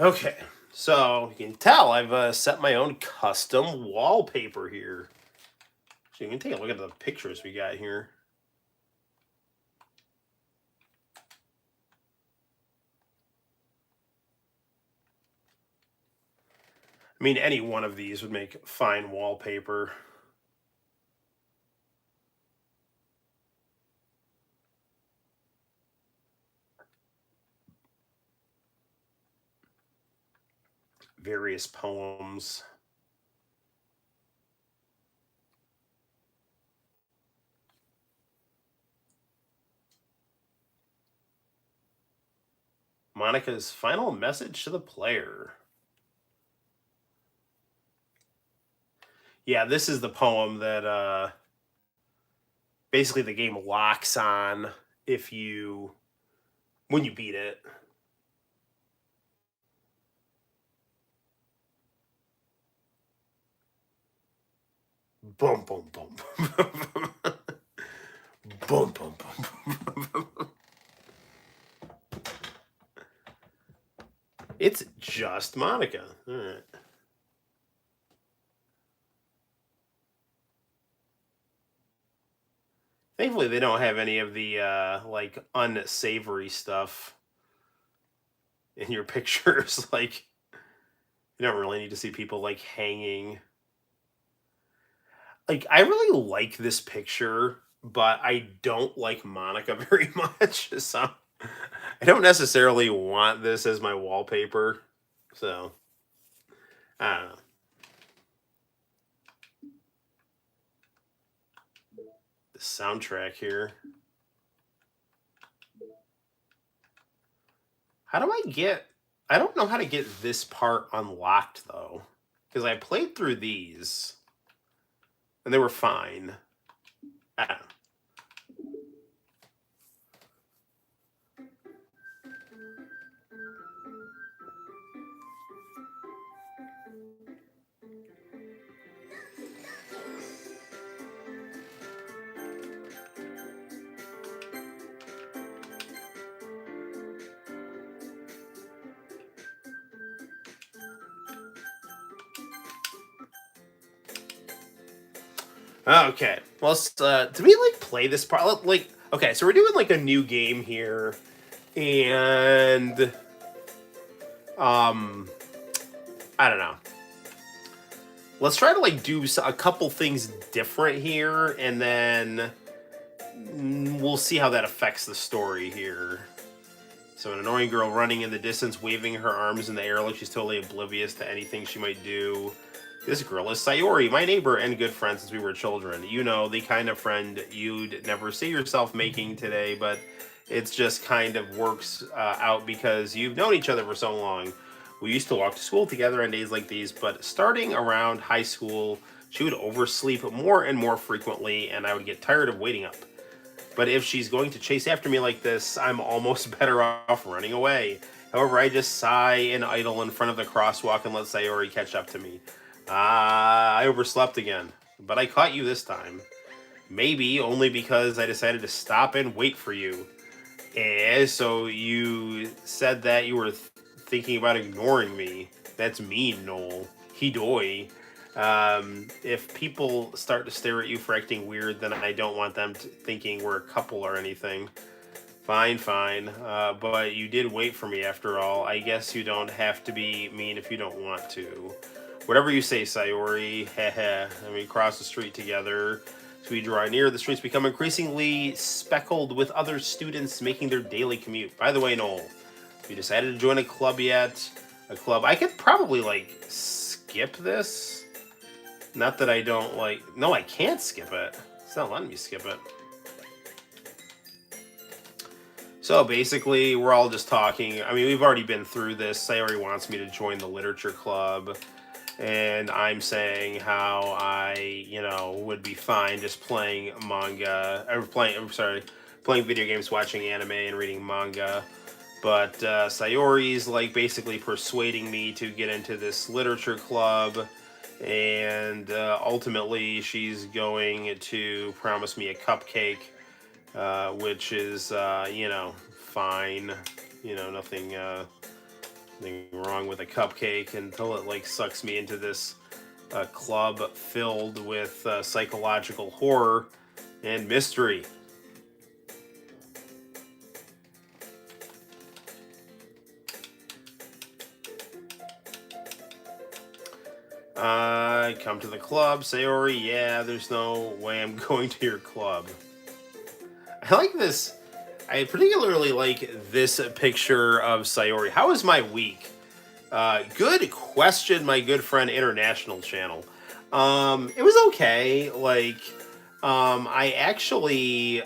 Okay, so you can tell I've set my own custom wallpaper here. So you can take a look at the pictures we got here. I mean, any one of these would make fine wallpaper. Various poems. Monica's final message to the player. Yeah, this is the poem that basically the game locks on when you beat it. Boom, boom, boom. Boom, boom, boom. It's just Monica. All right. Thankfully, they don't have any of the unsavory stuff in your pictures. Like, you don't really need to see people hanging. Like, I really like this picture, but I don't like Monica very much. So I don't necessarily want this as my wallpaper. So I don't know. The soundtrack here. How do I get? I don't know how to get this part unlocked though, because I played through these and they were fine. I don't know. Okay. Well, do we like play this part? Like, okay, so we're doing like a new game here, and I don't know. Let's try to like do a couple things different here, and then we'll see how that affects the story here. So an annoying girl running in the distance, waving her arms in the air like she's totally oblivious to anything she might do. This girl is Sayori, my neighbor and good friend since we were children. You know, the kind of friend you'd never see yourself making today, but it's just kind of works out because you've known each other for so long. We used to walk to school together on days like these, but starting around high school, she would oversleep more and more frequently, and I would get tired of waiting up. But if she's going to chase after me like this, I'm almost better off running away. However, I just sigh and idle in front of the crosswalk and let Sayori catch up to me. I overslept again, but I caught you this time. Maybe only because I decided to stop and wait for you. So you said that you were thinking about ignoring me. That's mean, Noel. Hidoi. If people start to stare at you for acting weird, then I don't want them thinking we're a couple or anything. Fine. But you did wait for me after all. I guess you don't have to be mean if you don't want to. Whatever you say, Sayori. Heh. And we cross the street together. As we draw near, the streets become increasingly speckled with other students making their daily commute. By the way, Noel, have you decided to join a club yet? A club. I could probably, like, skip this. Not that I don't, like... No, I can't skip it. It's not letting me skip it. So, basically, we're all just talking. I mean, we've already been through this. Sayori wants me to join the literature club. And I'm saying how I, would be fine just playing manga, playing video games, watching anime, and reading manga. But Sayori's like basically persuading me to get into this literature club, and ultimately she's going to promise me a cupcake, which is, fine. Nothing wrong with a cupcake until it like sucks me into this club filled with psychological horror and mystery. Come to the club, Sayori. Yeah, there's no way I'm going to your club. I like this. I particularly like this picture of Sayori. How was my week? Good question, my good friend International Channel. It was okay. Like, I actually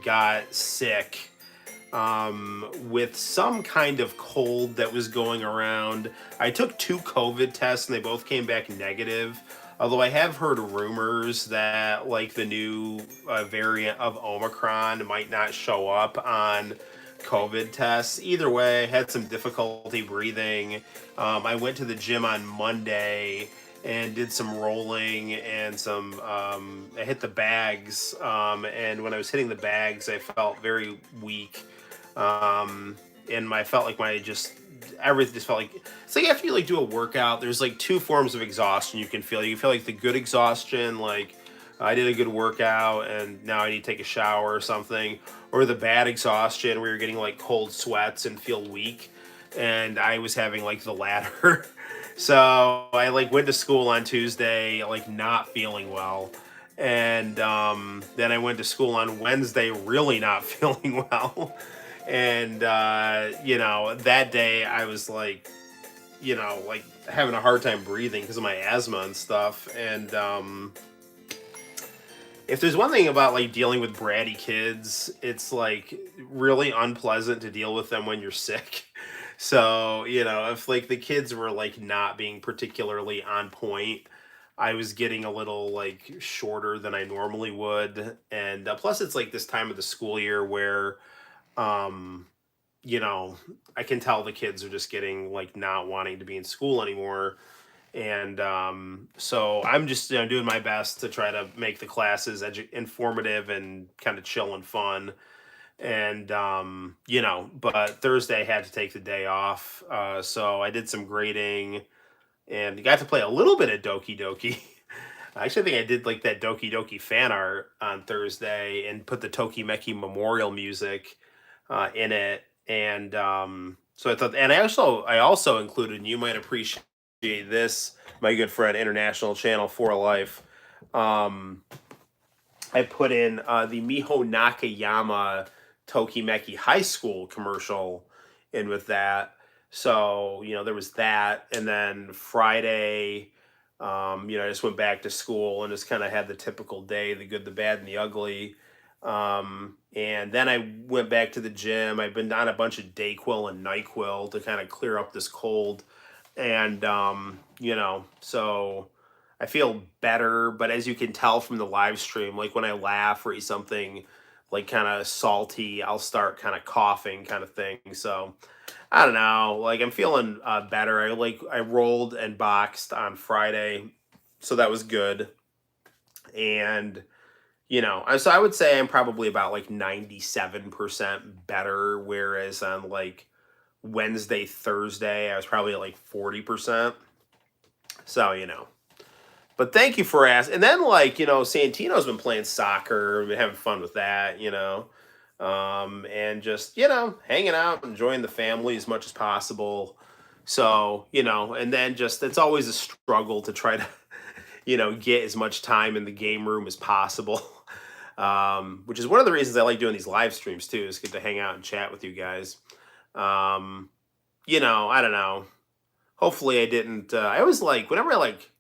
got sick with some kind of cold that was going around. I took 2 COVID tests and they both came back negative. Although I have heard rumors that like the new variant of Omicron might not show up on COVID tests. Either way, I had some difficulty breathing. I went to the gym on Monday and did some rolling and some, I hit the bags. And when I was hitting the bags, I felt very weak. And I felt like everything just felt like, it's like after you like do a workout, there's like 2 forms of exhaustion you can feel. You feel like the good exhaustion, like I did a good workout and now I need to take a shower or something, or the bad exhaustion where you're getting like cold sweats and feel weak. And I was having like the latter. So I like went to school on Tuesday, like not feeling well. And then I went to school on Wednesday, really not feeling well. And that day I was like, like having a hard time breathing because of my asthma and stuff. And if there's one thing about like dealing with bratty kids, it's like really unpleasant to deal with them when you're sick. So, if like the kids were like not being particularly on point, I was getting a little like shorter than I normally would. And plus, it's like this time of the school year where, um, you know, I can tell the kids are just getting like not wanting to be in school anymore. And so I'm just doing my best to try to make the classes informative and kind of chill and fun. And but Thursday I had to take the day off, so I did some grading and got to play a little bit of Doki Doki. Actually, I think I did like that Doki Doki fan art on Thursday and put the Tokimeki Memorial music in it. And so I thought, and I also included, and you might appreciate this, my good friend, International Channel for Life. Um, I put in the Miho Nakayama Tokimeki High School commercial in with that. So, there was that. And then Friday, I just went back to school and just kind of had the typical day, the good, the bad, and the ugly. And then I went back to the gym. I've been on a bunch of Dayquil and NyQuil to kind of clear up this cold. And, so I feel better. But as you can tell from the live stream, like when I laugh or eat something like kind of salty, I'll start kind of coughing kind of thing. So I don't know. Like I'm feeling better. I rolled and boxed on Friday, so that was good. And so I would say I'm probably about like 97% better, whereas on like Wednesday, Thursday, I was probably at like 40%. So, But thank you for asking. And then Santino's been playing soccer, been having fun with that. And just, hanging out, enjoying the family as much as possible. So, and then just it's always a struggle to try to, get as much time in the game room as possible. Which is one of the reasons I like doing these live streams too, is get to hang out and chat with you guys. I don't know. Hopefully I didn't I always like whenever I like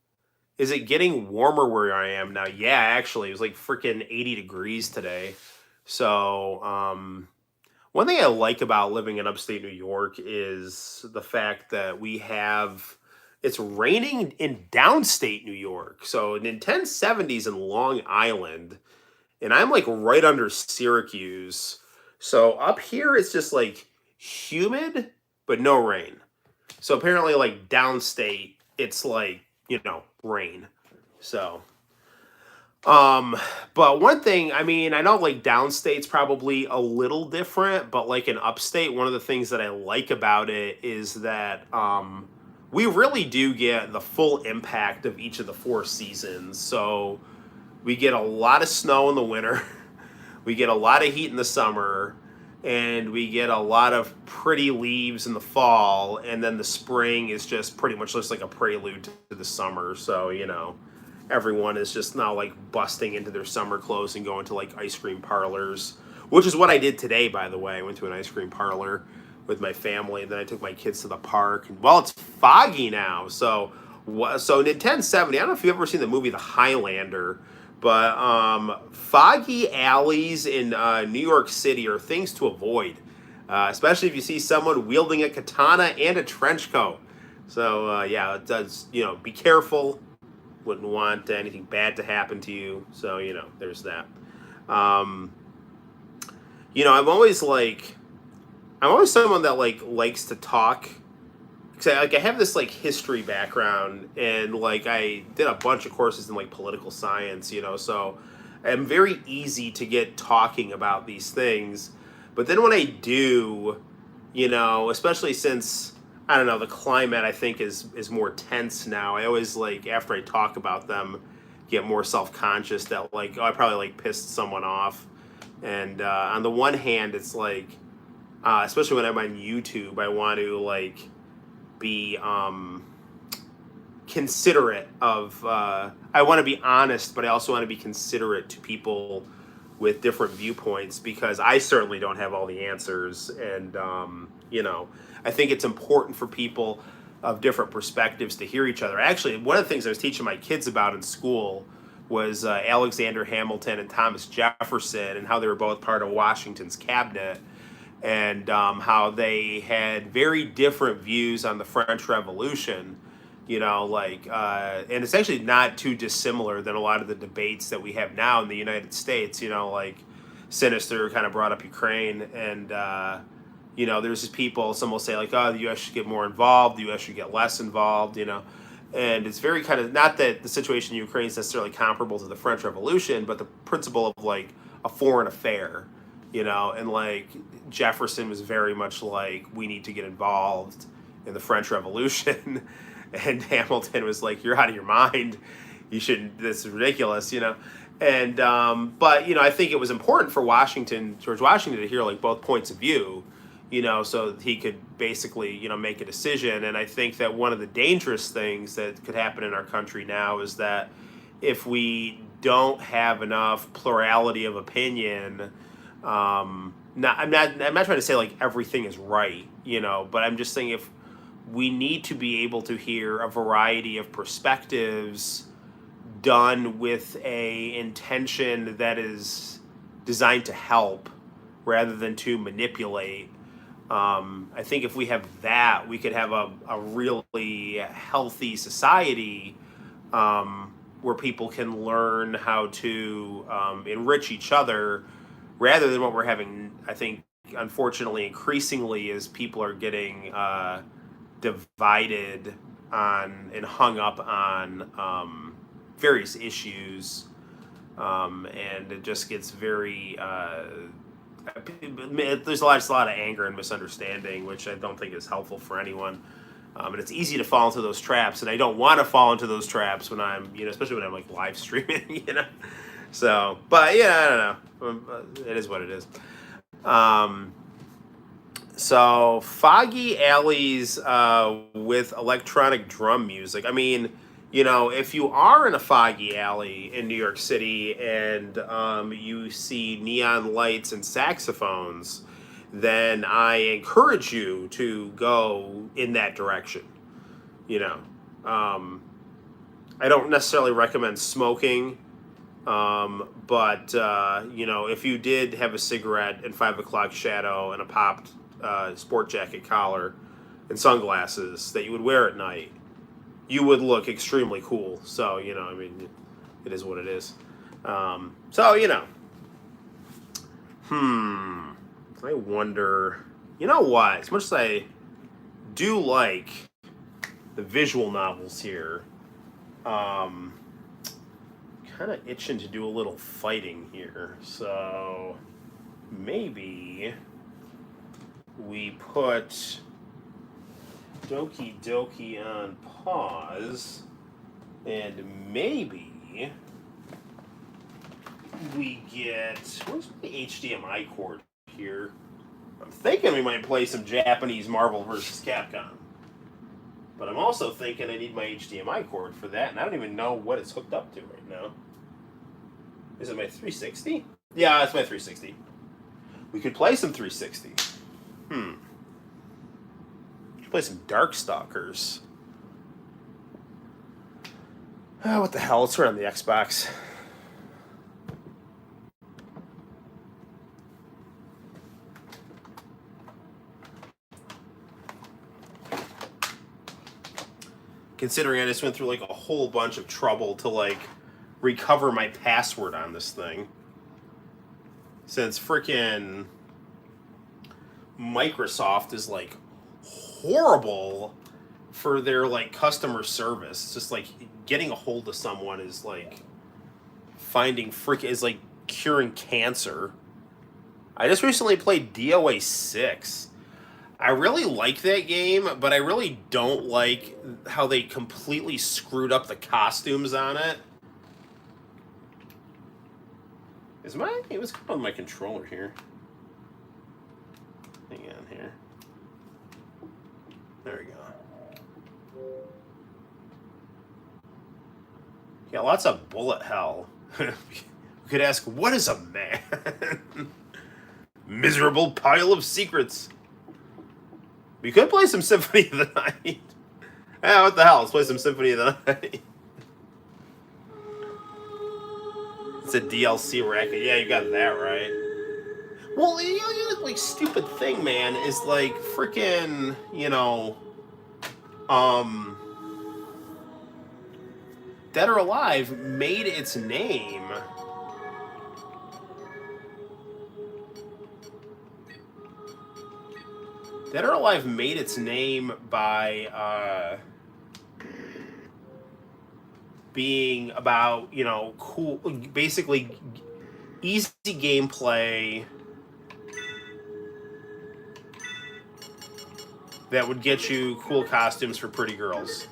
is it getting warmer where I am now? Yeah, actually, it was like freaking 80 degrees today. So, one thing I like about living in upstate New York is the fact that it's raining in downstate New York. So, in 1070s in Long Island, and I'm like right under Syracuse. So, up here, it's just like humid, but no rain. So, apparently, like downstate, it's like, rain. So, but one thing, I mean, I know like downstate's probably a little different, but like in upstate, one of the things that I like about it is that we really do get the full impact of each of the four seasons. So we get a lot of snow in the winter, we get a lot of heat in the summer, and we get a lot of pretty leaves in the fall, and then the spring is just pretty much just like a prelude to the summer. So, everyone is just now like busting into their summer clothes and going to like ice cream parlors, which is what I did today, by the way. I went to an ice cream parlor with my family, and then I took my kids to the park. And well, it's foggy now, so in 1070, I don't know if you've ever seen the movie The Highlander, but foggy alleys in New York City are things to avoid, especially if you see someone wielding a katana and a trench coat. So yeah, it does. Be careful. Wouldn't want anything bad to happen to you. So there's that. I'm always someone that like likes to talk. Cause I have this like history background, and like I did a bunch of courses in like political science, so I'm very easy to get talking about these things. But then when I do, especially since I don't know, the climate I think is more tense now. I always like after I talk about them, get more self-conscious that like, oh, I probably like pissed someone off. And on the one hand, it's like, especially when I'm on YouTube, I want to like be considerate of I want to be honest, but I also want to be considerate to people with different viewpoints, because I certainly don't have all the answers. And, I think it's important for people of different perspectives to hear each other. Actually, one of the things I was teaching my kids about in school was Alexander Hamilton and Thomas Jefferson, and how they were both part of Washington's cabinet, and how they had very different views on the French Revolution. And it's actually not too dissimilar than a lot of the debates that we have now in the United States. Sinister kind of brought up Ukraine, and there's just people. Some will say like, "Oh, the U.S. should get more involved. The U.S. should get less involved." And it's very kind of, not that the situation in Ukraine is necessarily comparable to the French Revolution, but the principle of like a foreign affair. And like Jefferson was very much like, we need to get involved in the French Revolution. And Hamilton was like, you're out of your mind. You shouldn't, this is ridiculous, And, but, I think it was important for George Washington to hear like both points of view, so he could basically, make a decision. And I think that one of the dangerous things that could happen in our country now is that if we don't have enough plurality of opinion, I'm not trying to say like everything is right, but I'm just saying if we need to be able to hear a variety of perspectives done with a intention that is designed to help rather than to manipulate. I think if we have that, we could have a really healthy society where people can learn how to enrich each other, rather than what we're having, I think, unfortunately, increasingly, is people are getting divided on and hung up on various issues, and it just gets very there's a lot of anger and misunderstanding, which I don't think is helpful for anyone. And it's easy to fall into those traps, and I don't want to fall into those traps when I'm, especially when I'm like live streaming, So, but yeah, I don't know. It is what it is. So foggy alleys with electronic drum music. I mean, if you are in a foggy alley in New York City and you see neon lights and saxophones, then I encourage you to go in that direction. I don't necessarily recommend smoking, but if you did have a cigarette and 5 o'clock shadow and a popped sport jacket collar and sunglasses that you would wear at night, you would look extremely cool. So, it is what it is. I wonder, what? As much as I do like the visual novels here, kind of itching to do a little fighting here. So maybe we put Doki Doki on pause, and maybe we get, where's the HDMI cord here? I'm thinking we might play some Japanese Marvel vs. Capcom. But I'm also thinking I need my HDMI cord for that, and I don't even know what it's hooked up to right now. Is it my 360? Yeah, it's my 360. We could play some 360. We could play some Darkstalkers. Oh, what the hell? Let's run on the Xbox. Considering I just went through like a whole bunch of trouble to like recover my password on this thing. Since freaking Microsoft is like horrible for their like customer service. It's just like getting a hold of someone is like is like curing cancer. I just recently played DOA 6. I really like that game, but I really don't like how they completely screwed up the costumes on it. It was on my controller here. Hang on here. There we go. Yeah, lots of bullet hell. We could ask, what is a man? Miserable pile of secrets. We could play some Symphony of the Night. Yeah, what the hell? Let's play some Symphony of the Night. It's a DLC racket. Yeah, you got that right. Well, you know, like, stupid thing, man, is like freaking, you know, Dead or Alive made its name. Dead or Alive made its name by being about, you know, cool, basically easy gameplay that would get you cool costumes for pretty girls.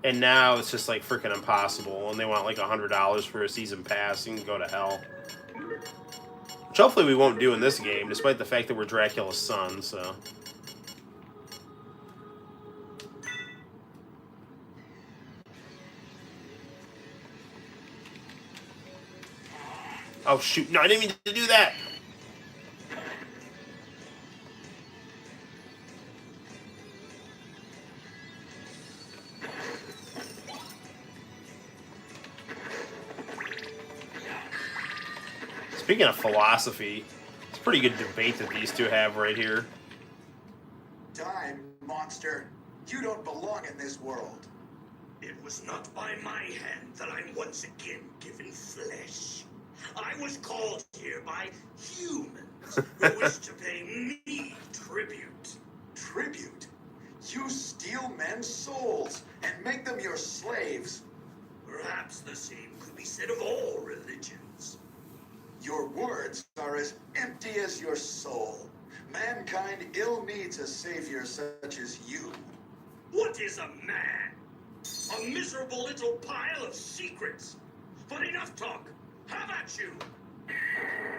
And now it's just like freaking impossible, and they want like $100 for a season pass. You can go to hell. Which hopefully we won't do in this game, despite the fact that we're Dracula's son, so. Oh shoot, no, I didn't mean to do that! Speaking of philosophy, it's a pretty good debate that these two have right here. Die, monster. You don't belong in this world. It was not by my hand that I'm once again given flesh. I was called here by humans who wish to pay me tribute. Tribute? You steal men's souls and make them your slaves. Perhaps the same could be said of all religions. Your words are as empty as your soul. Mankind ill needs a savior such as you. What is a man? A miserable little pile of secrets. But enough talk. How about you?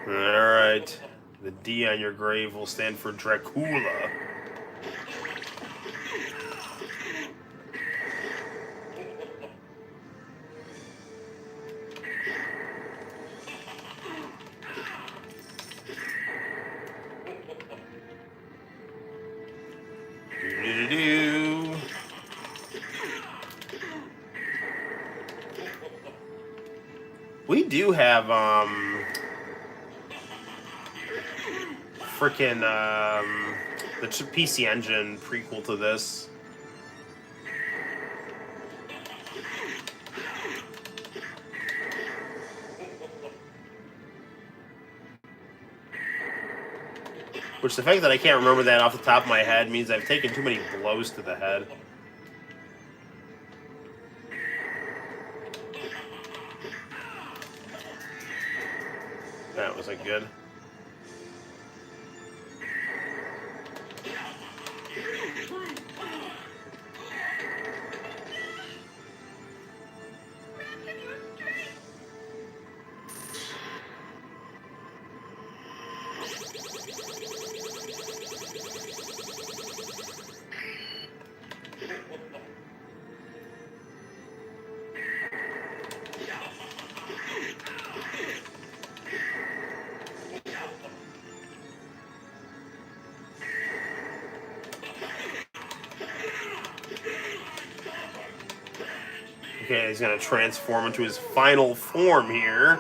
Alright. The D on your grave will stand for Dracula. Do-do-do-do. We do have freaking the PC Engine prequel to this. Which, the fact that I can't remember that off the top of my head means I've taken too many blows to the head. That wasn't good. Okay, he's gonna transform into his final form here.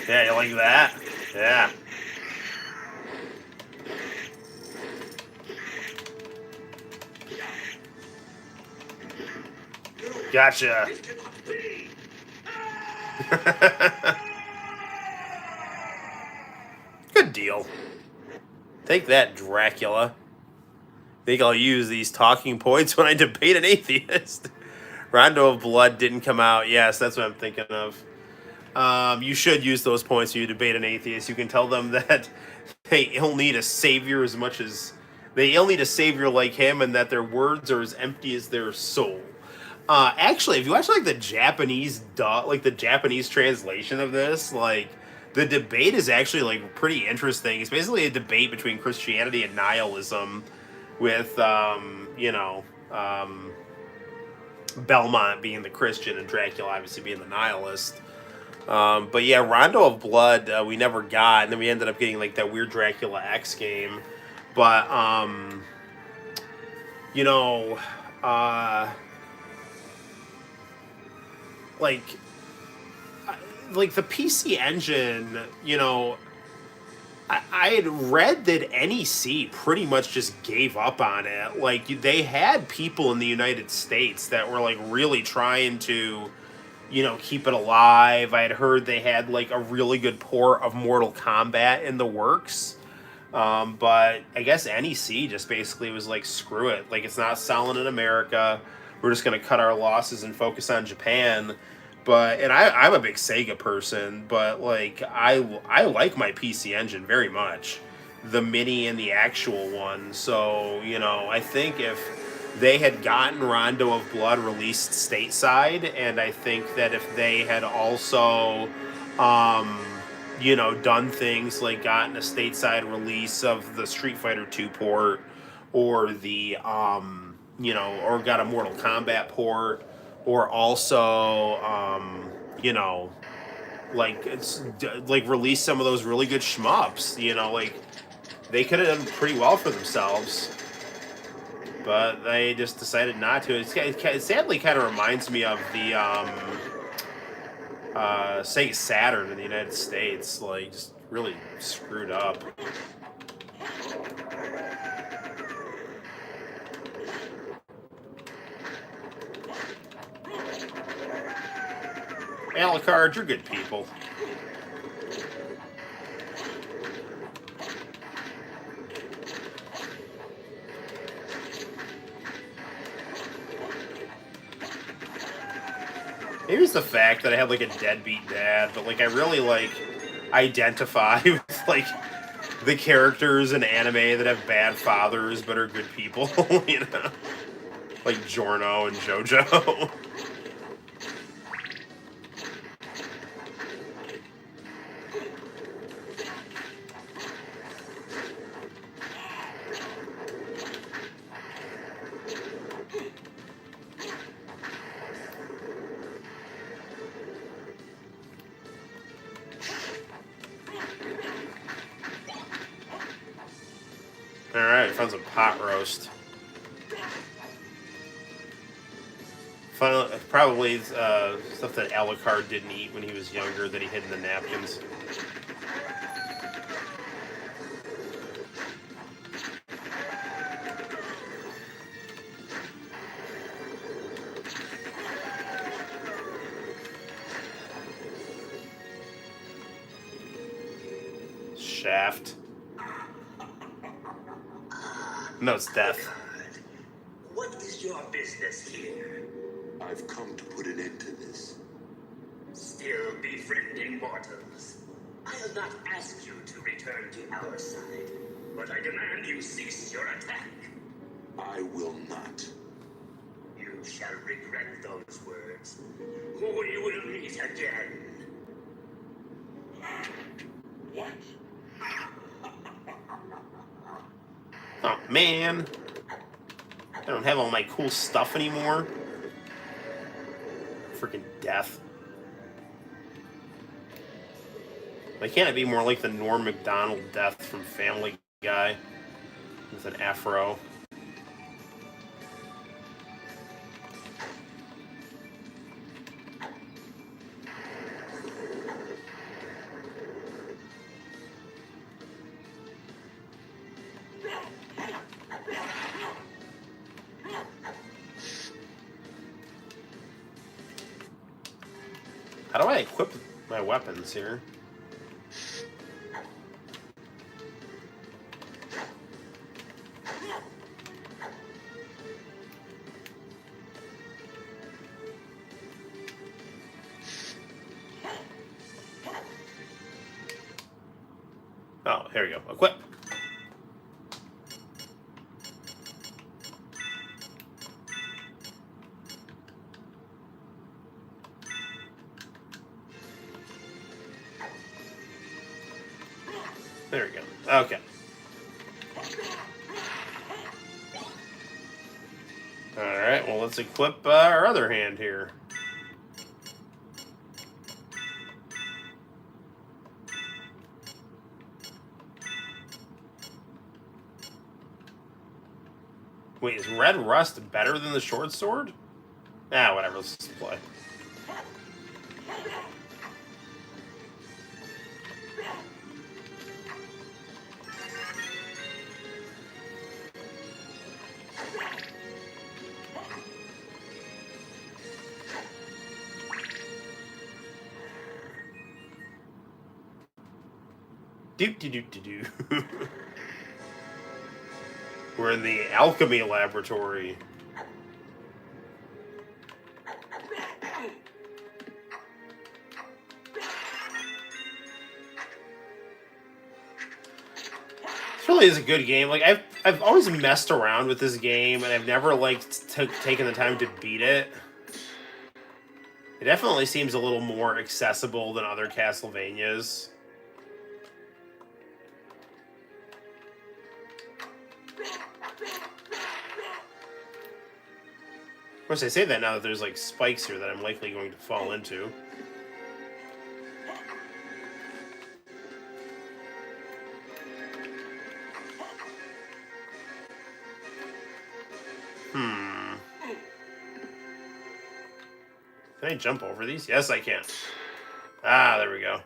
Yeah, you like that? Yeah. Gotcha. This cannot be. Good deal. Take that, Dracula. Think I'll use these talking points when I debate an atheist. Rondo of Blood didn't come out. Yes, that's what I'm thinking of. You should use those points when you debate an atheist. You can tell them that he'll need a savior as much as they'll need a savior like him, and that their words are as empty as their soul. Actually, if you watch like the Japanese translation of this, like the debate is actually like pretty interesting. It's basically a debate between Christianity and nihilism, with Belmont being the Christian and Dracula obviously being the nihilist. But yeah, Rondo of Blood we never got, and then we ended up getting like that weird Dracula X game. But you know, like the PC Engine, you know, I had read that NEC pretty much just gave up on it. Like, they had people in the United States that were like really trying to, you know, keep it alive. I had heard they had like a really good port of Mortal Kombat in the works. But I guess NEC just basically was like, screw it. Like, it's not selling in America. We're just going to cut our losses and focus on Japan. But, and I'm a big Sega person, but like, I like my PC Engine very much. The Mini and the actual one. So, you know, I think if they had gotten Rondo of Blood released stateside, and I think that if they had also, you know, done things like gotten a stateside release of the Street Fighter 2 port, or the, you know, or got a Mortal Kombat port, or also, you know, like release some of those really good shmups, you know, like they could have done pretty well for themselves, but they just decided not to. It sadly kind of reminds me of the Sega Saturn in the United States, like just really screwed up. Alucard, you're good people. Maybe it's the fact that I have like a deadbeat dad, but like I really like identify with like the characters in anime that have bad fathers but are good people, you know? Like Giorno and JoJo. Alright, found some pot roast. Probably stuff that Alucard didn't eat when he was younger that he hid in the napkins. Shaft. No, it's death. What is your business here? I've come to put an end to this. Still befriending mortals. I'll not ask you to return to our side, but I demand you cease your attack. I will not. You shall regret those words. We will meet again. What? Oh man, I don't have all my cool stuff anymore. Freaking death. Why can't it be more like the Norm Macdonald death from Family Guy with an afro? How do I equip my weapons here? Oh, here we go. Equip. There we go. Okay. let's equip our other hand here. Wait, is red rust better than the short sword? Ah, whatever, let's just play. Do. We're in the alchemy laboratory. This really is a good game. Like I've always messed around with this game, and I've never taken the time to beat it. It definitely seems a little more accessible than other Castlevanias. Of course, I say that now that there's like spikes here that I'm likely going to fall into. Can I jump over these? Yes, I can. Ah, there we go.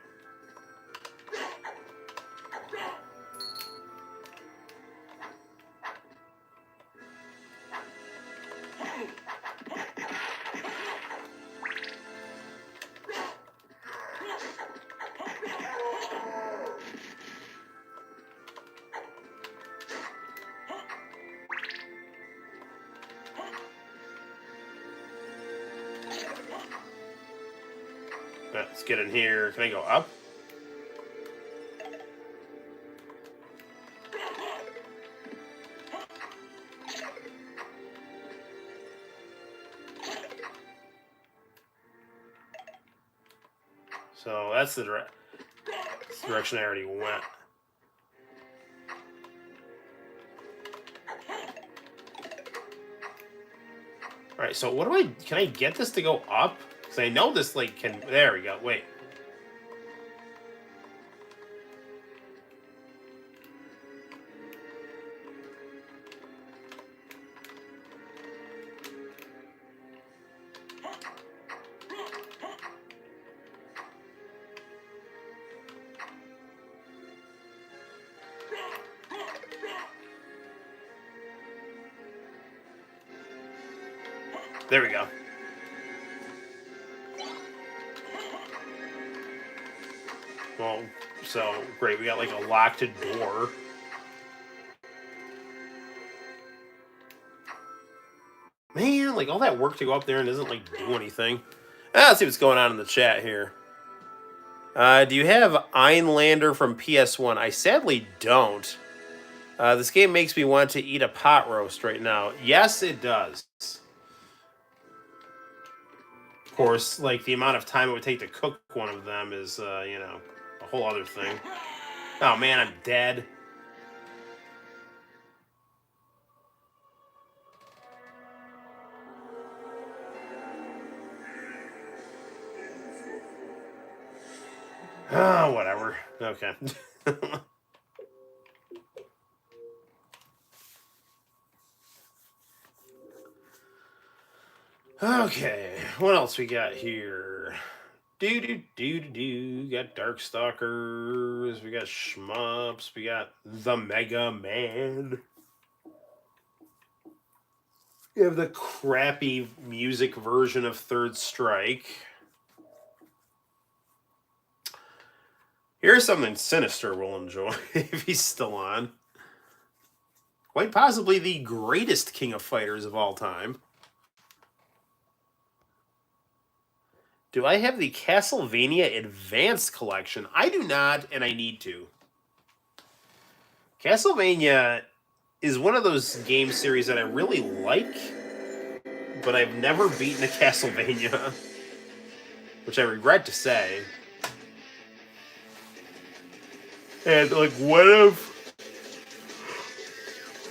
Let's get in here. Can I go up? So that's the direction I already went. All right, so what do I... Can I get this to go up? Because I know this, like, can... There we go. Wait. There we go. Well, so, great. We got, like, a locked door. Man, like, all that work to go up there and doesn't, like, do anything. Let's see what's going on in the chat here. Do you have Einlander from PS1? I sadly don't. This game makes me want to eat a pot roast right now. Yes, it does. Of course, like, the amount of time it would take to cook one of them is, you know, a whole other thing. Oh, man, I'm dead. Oh, whatever. Okay. Okay, what else we got here? Do. Got Darkstalkers, we got Shmups, we got the Mega Man. We have the crappy music version of Third Strike. Here's something Sinister will enjoy if he's still on. Quite possibly the greatest King of Fighters of all time. Do I have the Castlevania Advanced Collection? I do not, and I need to. Castlevania is one of those game series that I really like, but I've never beaten a Castlevania, which I regret to say. And, like, what if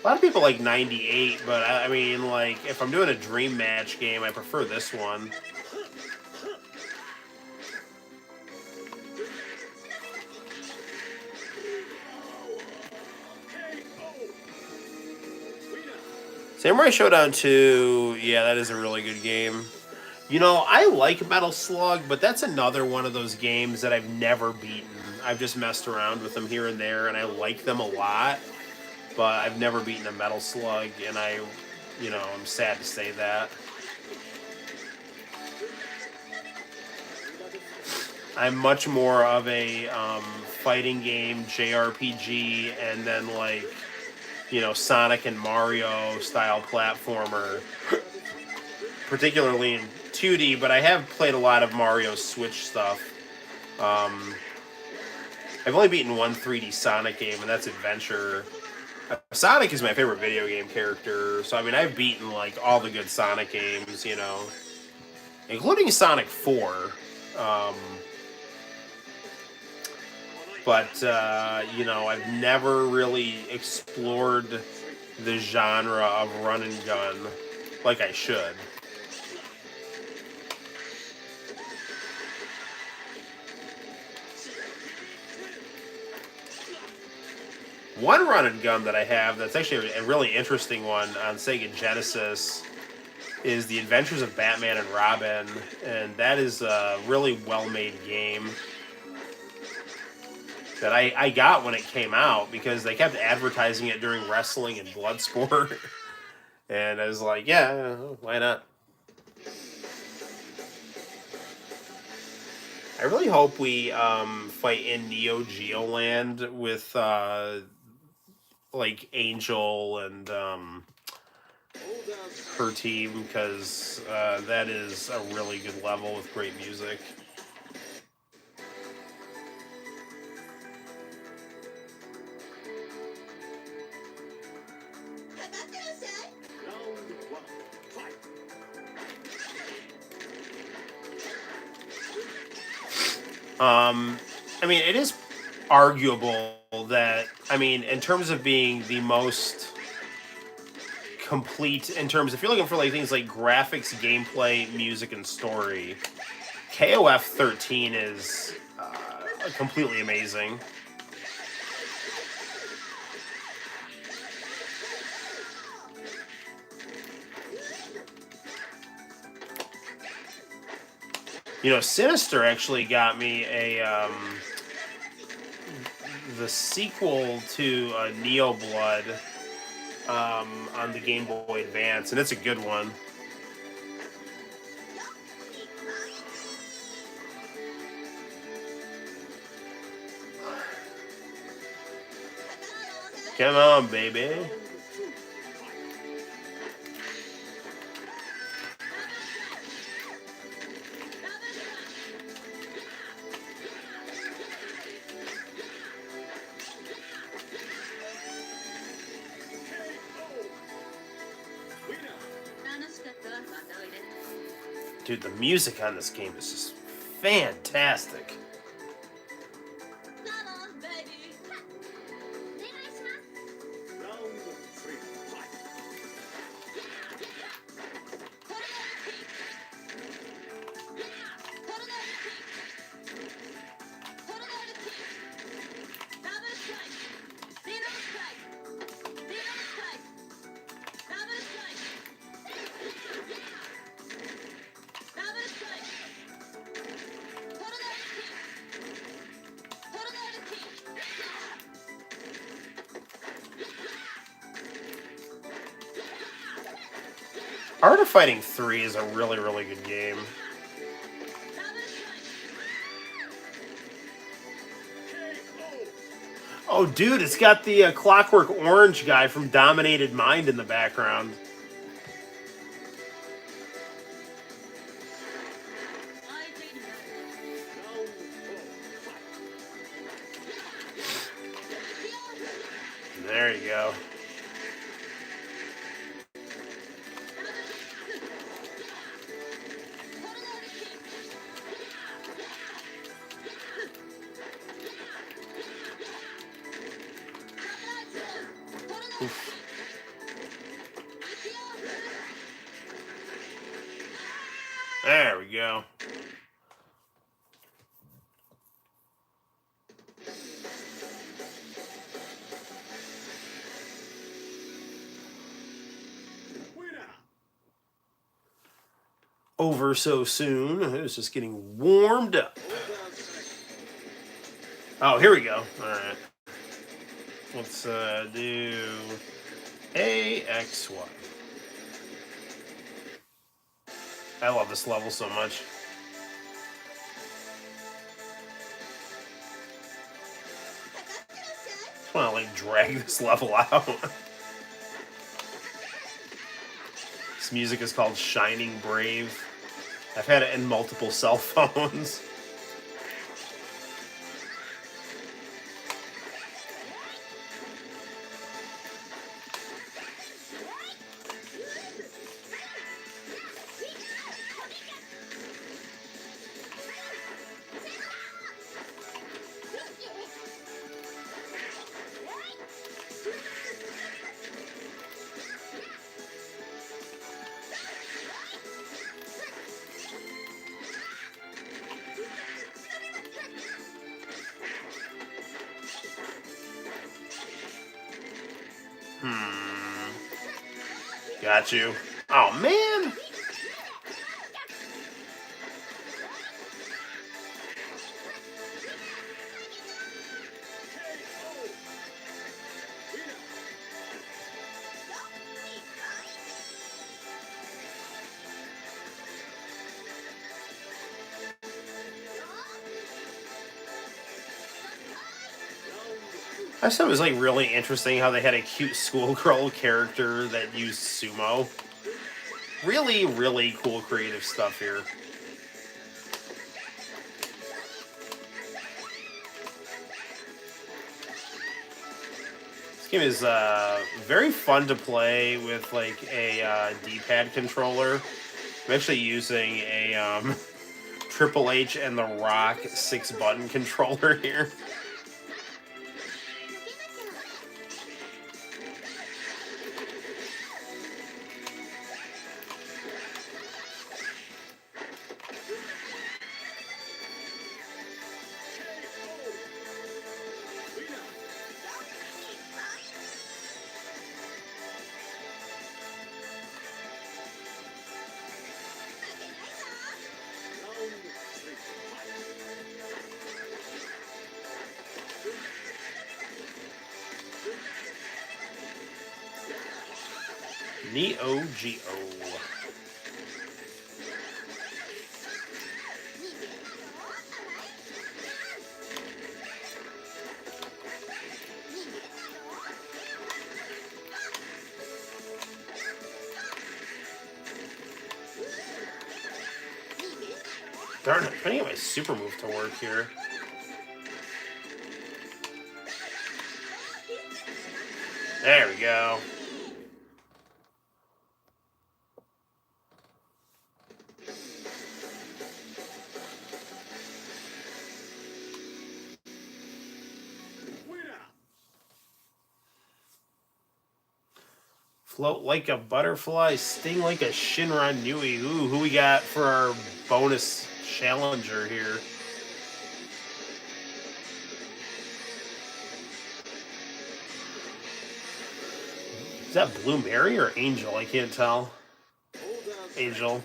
A lot of people like 98, but I mean, like, if I'm doing a dream match game, I prefer this one. Samurai Showdown 2, yeah, that is a really good game. You know, I like Metal Slug, but that's another one of those games that I've never beaten. I've just messed around with them here and there, and I like them a lot, but I've never beaten a Metal Slug, and I'm sad to say that. I'm much more of a fighting game, JRPG, and then like, Sonic and Mario style platformer, particularly in 2D, but I have played a lot of Mario Switch stuff. I've only beaten one 3D Sonic game, and that's Adventure. Sonic is my favorite video game character, so I mean, I've beaten like all the good Sonic games, including Sonic 4. But I've never really explored the genre of run and gun like I should. One run and gun that I have that's actually a really interesting one on Sega Genesis is The Adventures of Batman and Robin, and that is a really well-made game that I got when it came out because they kept advertising it during wrestling and Bloodsport. And I was like, yeah, why not? I really hope we fight in Neo Geo Land with like Angel and her team, because that is a really good level with great music. I mean, it is arguable that, in terms of being the most complete, in terms, if you're looking for like things like graphics, gameplay, music, and story, KOF 13 is completely amazing. Sinister actually got me the sequel to Neo Blood on the Game Boy Advance, and it's a good one. Come on, baby. Dude, the music on this game is just fantastic. Art of Fighting 3 is a really, really good game. Oh, dude, it's got the Clockwork Orange guy from Dominated Mind in the background. There you go. Oof. There we go. Over so soon. It was just getting warmed up. Oh, here we go. All right. Let's do AXY. I love this level so much. I just want to like drag this level out. This music is called Shining Brave. I've had it in multiple cell phones. Got you. Oh, man. I just thought it was like really interesting how they had a cute schoolgirl character that used sumo. Really, really cool creative stuff here. This game is very fun to play with like a D-pad controller. I'm actually using a Triple H and the Rock 6-button controller here. Neo Geo. Darn it, I'm trying to get my super move to work here. There we go. Float like a butterfly, sting like a Shinra Nui. Ooh, who we got for our bonus challenger here? Is that Blue Mary or Angel? I can't tell. Angel.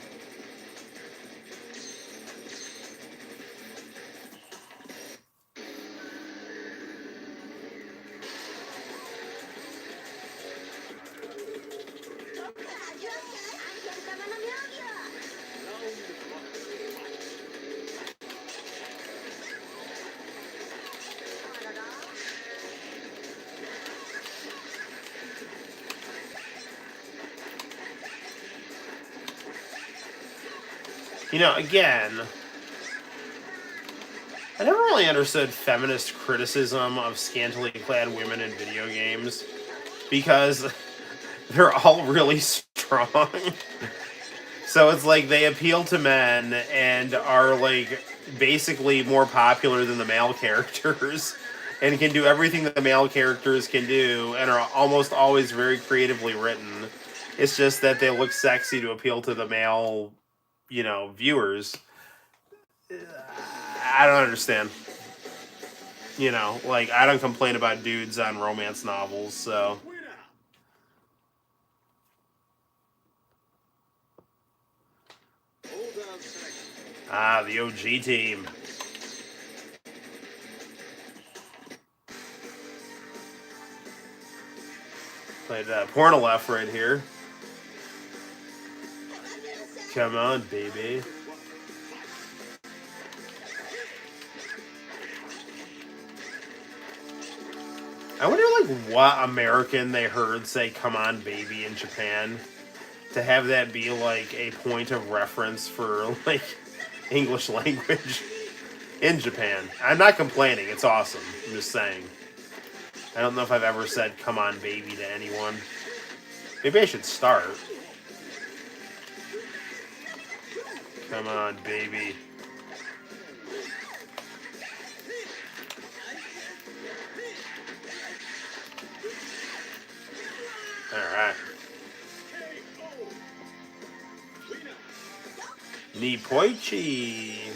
You know, again, I never really understood feminist criticism of scantily clad women in video games because they're all really strong. So it's like they appeal to men and are like basically more popular than the male characters and can do everything that the male characters can do and are almost always very creatively written. It's just that they look sexy to appeal to the male you know, viewers. I don't understand. You know, like, I don't complain about dudes on romance novels, so. Ah, the OG team. Played Pornolef right here. Come on, baby. I wonder, like, what American they heard say "come on, baby" in Japan to have that be like a point of reference for like English language in Japan. I'm not complaining; it's awesome. I'm just saying. I don't know if I've ever said "come on, baby" to anyone. Maybe I should start. Come on, baby. Alright. Nipoichi.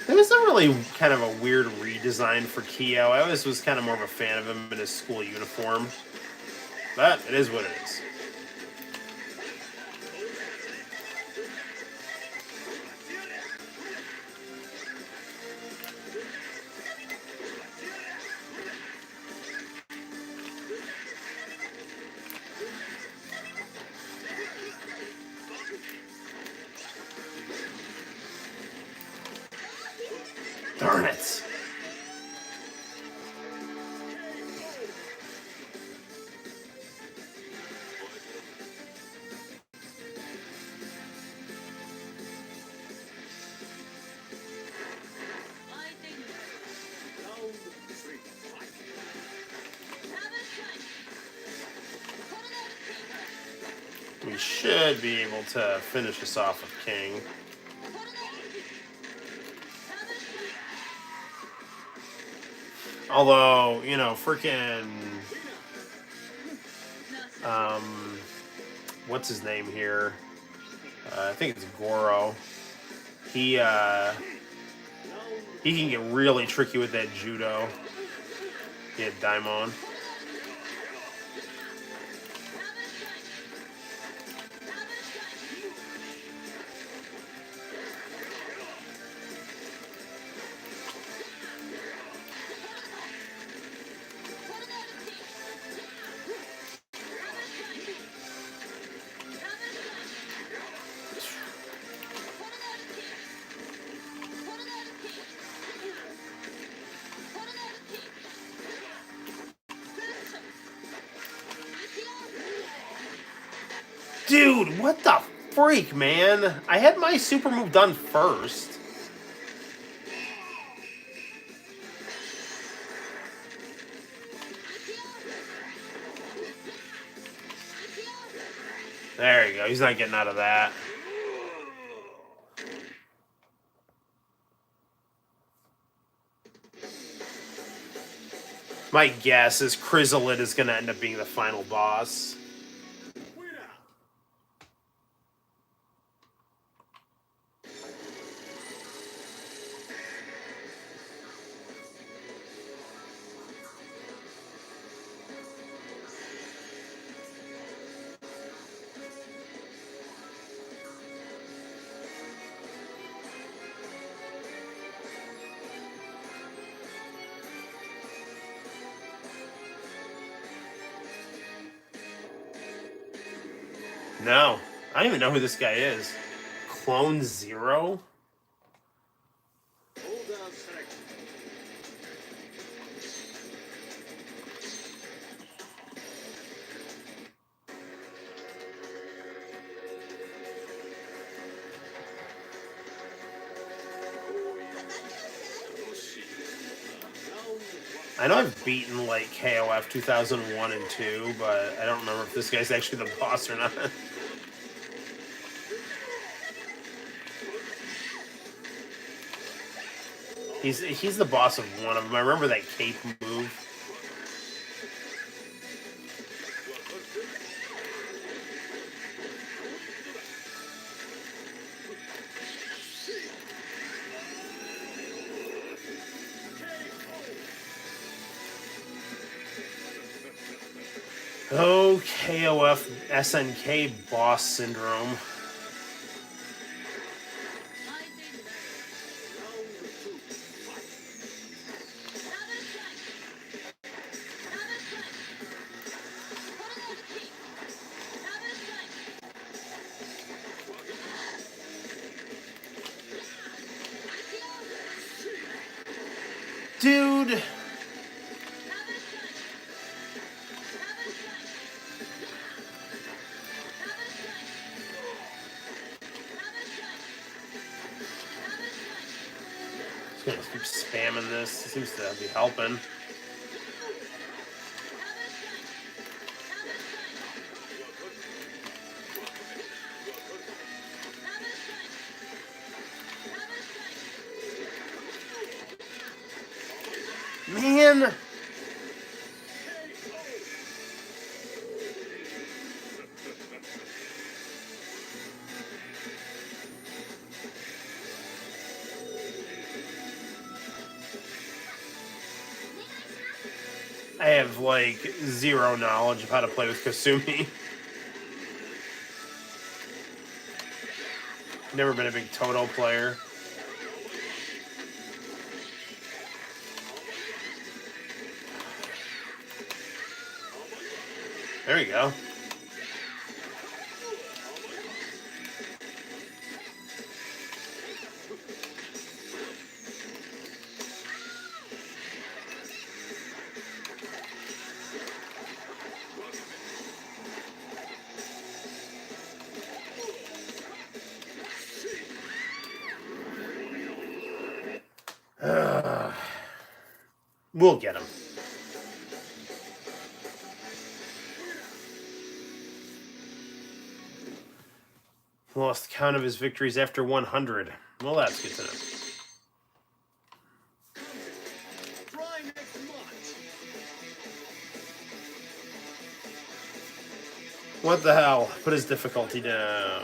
It was a really kind of a weird redesign for Kyo. I always was kind of more of a fan of him in his school uniform. But it is what it is. Darn it. We should be able to finish this off with King. Although, you know, freaking... what's his name here? I think it's Goro. He can get really tricky with that judo. Yeah, Daimon. Dude, what the freak, man? I had my super move done first. There you go. He's not getting out of that. My guess is Chrysalid is going to end up being the final boss. No, I don't even know who this guy is. Clone Zero? I know I've beaten like KOF 2001 and 2, but I don't remember if this guy's actually the boss or not. He's the boss of one of them. I remember that cape move. Oh, KOF SNK boss syndrome. Dude. Just gonna keep spamming this. It seems to be helping. Man. I have like zero knowledge of how to play with Kasumi. Never been a big Toto player. There you go. We'll get him. Lost count of his victories after 100. Well, that's good to know. Try next month. What the hell? Put his difficulty down.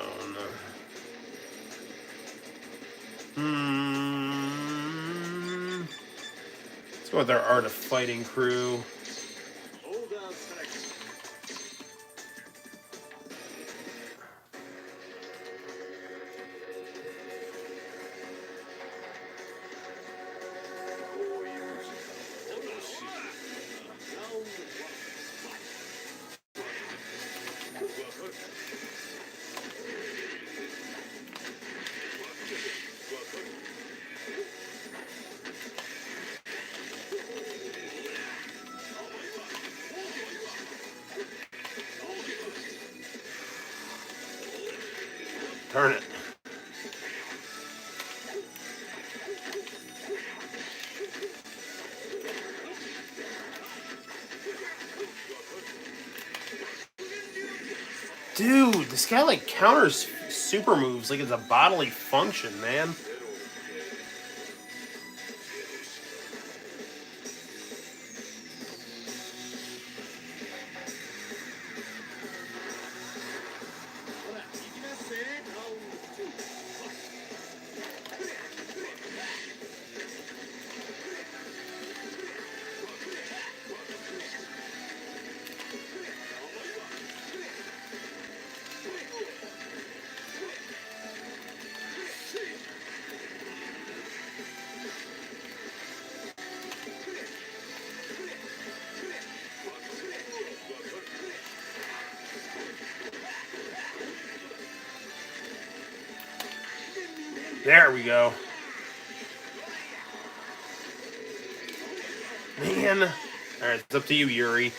Let's go with our Art of Fighting crew. Hold on tight. Turn it. Dude, this guy like counters super moves like it's a bodily function, man. There we go. Man. Alright, it's up to you, Yuri.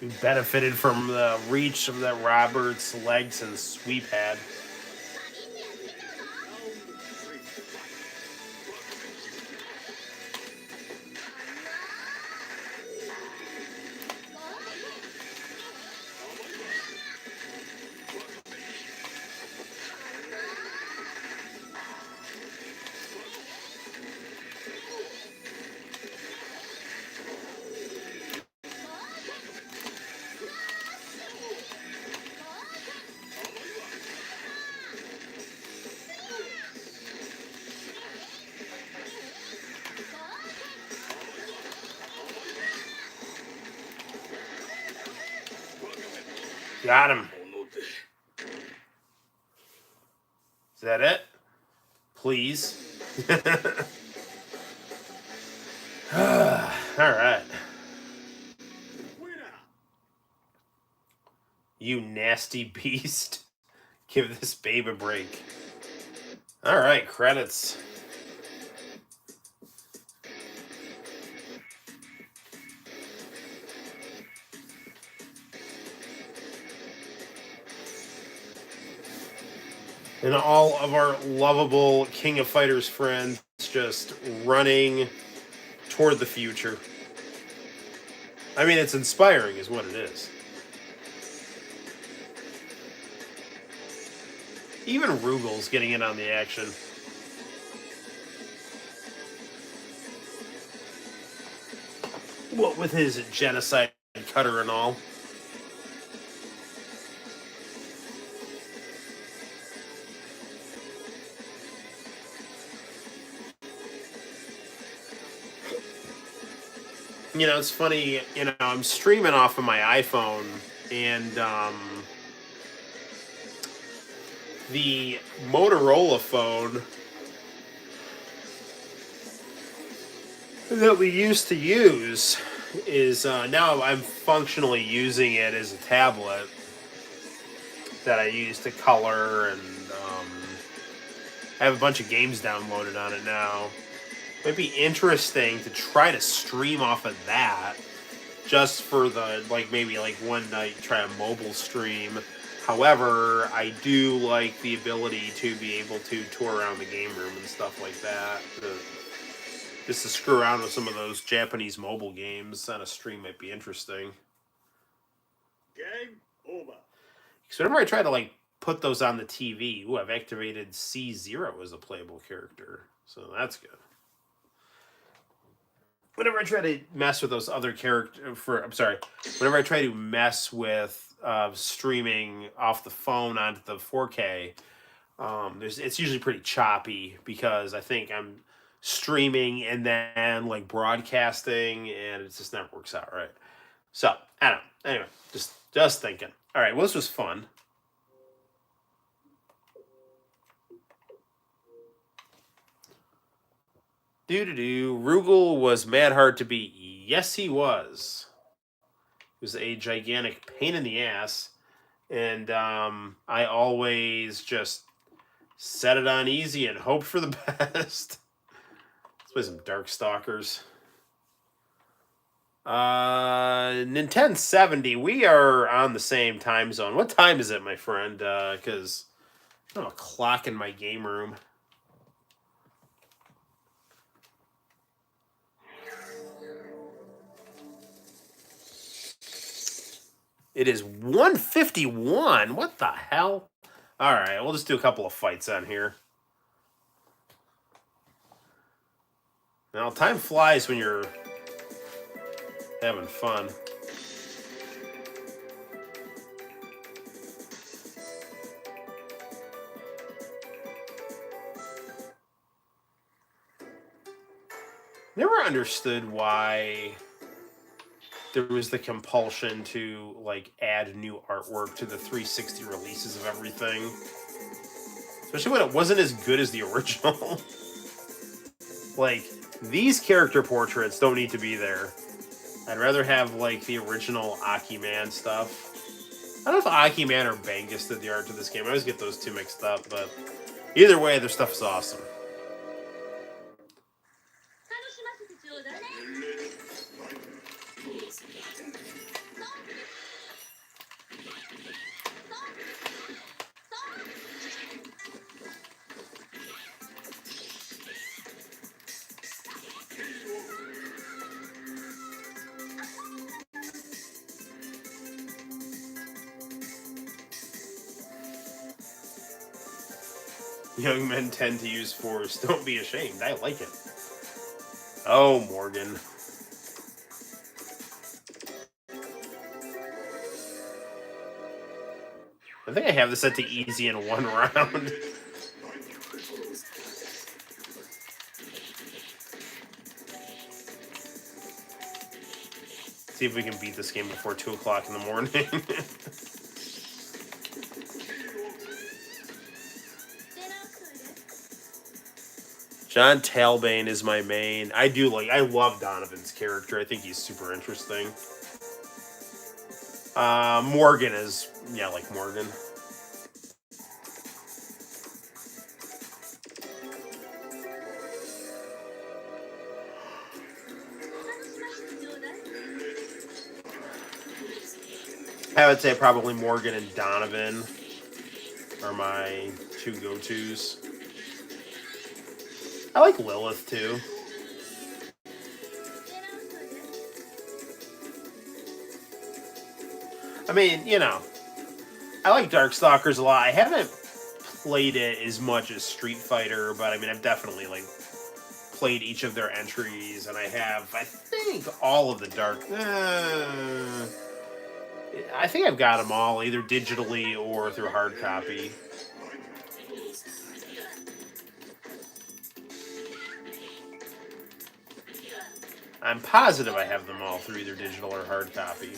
We benefited from the reach of that Roberts legs and sweep had. Got him. Is that it? Please. All right. You nasty beast. Give this babe a break. All right, credits. And all of our lovable King of Fighters friends just running toward the future. I mean, it's inspiring is what it is. Even Rugal's getting in on the action. What with his genocide cutter and all. You know, it's funny, you know, I'm streaming off of my iPhone, and the Motorola phone that we used to use is now I'm functionally using it as a tablet that I use to color, and I have a bunch of games downloaded on it now. Might be interesting to try to stream off of that just for the, like, maybe like one night try a mobile stream. However, I do like the ability to be able to tour around the game room and stuff like that. Just to screw around with some of those Japanese mobile games on a stream might be interesting. Game over. Because whenever I try to, like, put those on the TV, ooh, I've activated C0 as a playable character. So that's good. Whenever I try to mess with those other whenever I try to mess with streaming off the phone onto the 4K, it's usually pretty choppy because I think I'm streaming and then like broadcasting, and it just never works out right. So I don't know. Anyway, just thinking. All right, well, this was fun. Rugal was mad hard to beat. Yes, he was. He was a gigantic pain in the ass. And I always just set it on easy and hope for the best. Let's play some Darkstalkers. Nintendo 70. We are on the same time zone. What time is it, my friend? Because I don't have a clock in my game room. It is 1:51. What the hell? All right, we'll just do a couple of fights on here. Now, time flies when you're having fun. Never understood why there was the compulsion to, like, add new artwork to the 360 releases of everything. Especially when it wasn't as good as the original. Like, these character portraits don't need to be there. I'd rather have, like, the original Aki-Man stuff. I don't know if Aki-Man or Bangus did the art to this game. I always get those two mixed up, but either way, their stuff is awesome. Young men tend to use force. Don't be ashamed. I like it. Oh, Morgan. I think I have this set to easy in one round. See if we can beat this game before 2 o'clock in the morning. John Talbane is my main. I love Donovan's character. I think he's super interesting. Morgan is, yeah, like Morgan. I would say probably Morgan and Donovan are my two go-tos. I like Lilith too. I mean, you know, I like Darkstalkers a lot. I haven't played it as much as Street Fighter, but I mean, I've definitely like played each of their entries, and I think, all of the I think I've got them all, either digitally or through hard copy. I'm positive I have them all through either digital or hard copy.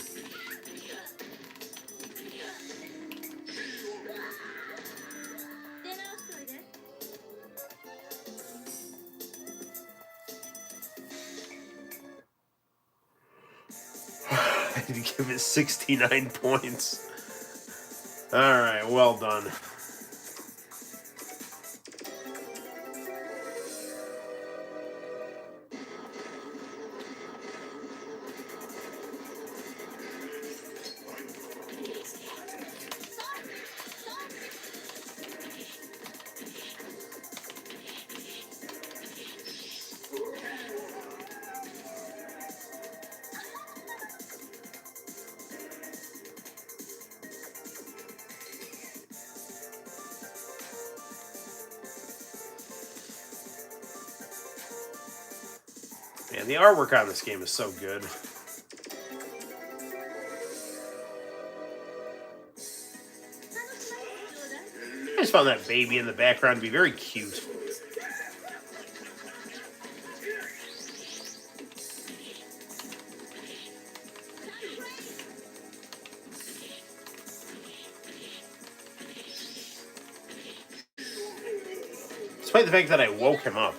I had to give it 69 points. Alright, well done. Man, the artwork on this game is so good. I just found that baby in the background to be very cute. Despite the fact that I woke him up.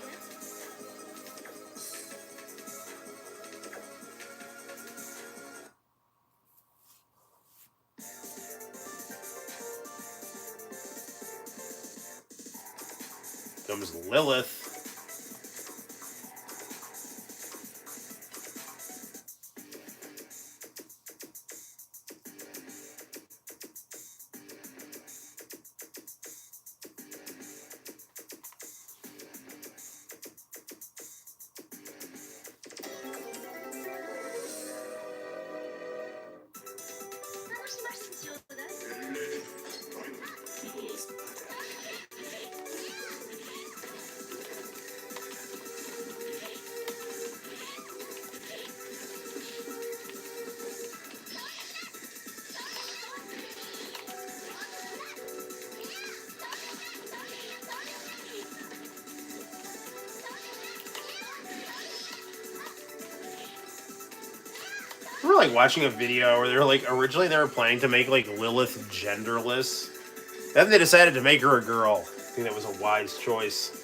Comes Lilith. I remember like watching a video where they're like originally they were planning to make like Lilith genderless. Then they decided to make her a girl. I think that was a wise choice.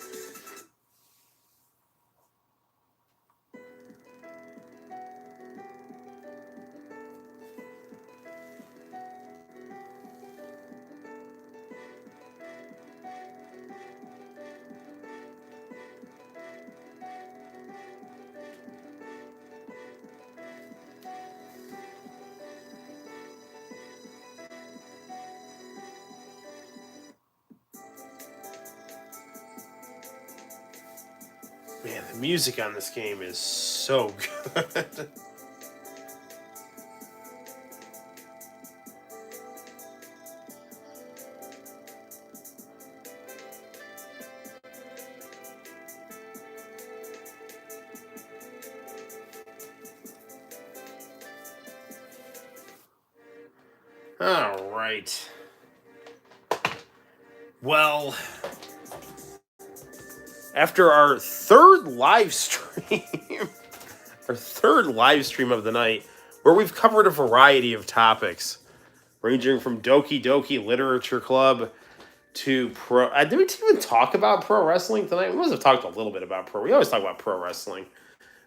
Man, the music on this game is so good. All right. Well, after our third live stream, of the night, where we've covered a variety of topics, ranging from Doki Doki Literature Club to pro. Did we even talk about pro wrestling tonight? We must have talked a little bit about pro. We always talk about pro wrestling.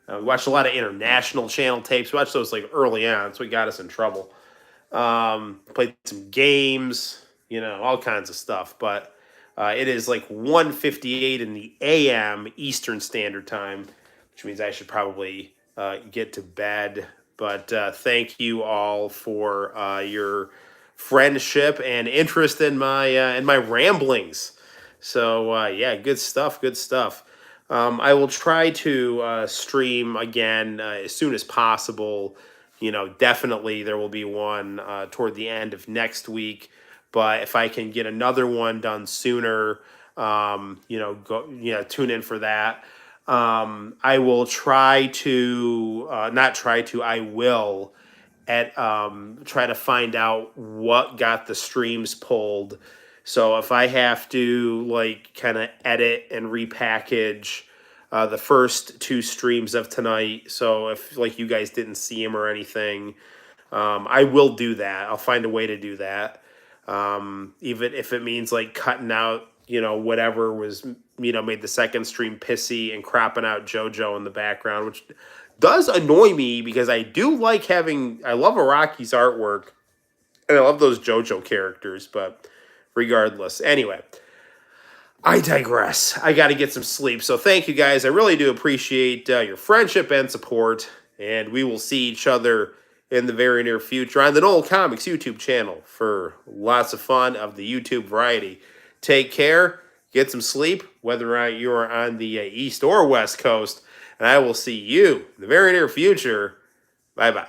We watched a lot of international channel tapes. We watched those like early on, so it got us in trouble. Played some games, all kinds of stuff. But it is like 1:58 in the a.m. Eastern Standard Time, which means I should probably get to bed. But thank you all for your friendship and interest in my ramblings. So yeah, good stuff. Good stuff. I will try to stream again as soon as possible. Definitely there will be one toward the end of next week. But if I can get another one done sooner, tune in for that. I will try to not try to. I will try to find out what got the streams pulled. So if I have to like kind of edit and repackage the first two streams of tonight, so if like you guys didn't see them or anything, I will do that. I'll find a way to do that. Even if it means like cutting out, whatever was, made the second stream pissy and cropping out JoJo in the background, which does annoy me because I love Araki's artwork and I love those JoJo characters, but regardless. Anyway, I digress. I got to get some sleep. So thank you guys. I really do appreciate your friendship and support, and we will see each other in the very near future on the Noel ComiX YouTube channel for lots of fun of the YouTube variety. Take care. Get some sleep, whether or not you are on the East or West Coast, and I will see you in the very near future. Bye-bye.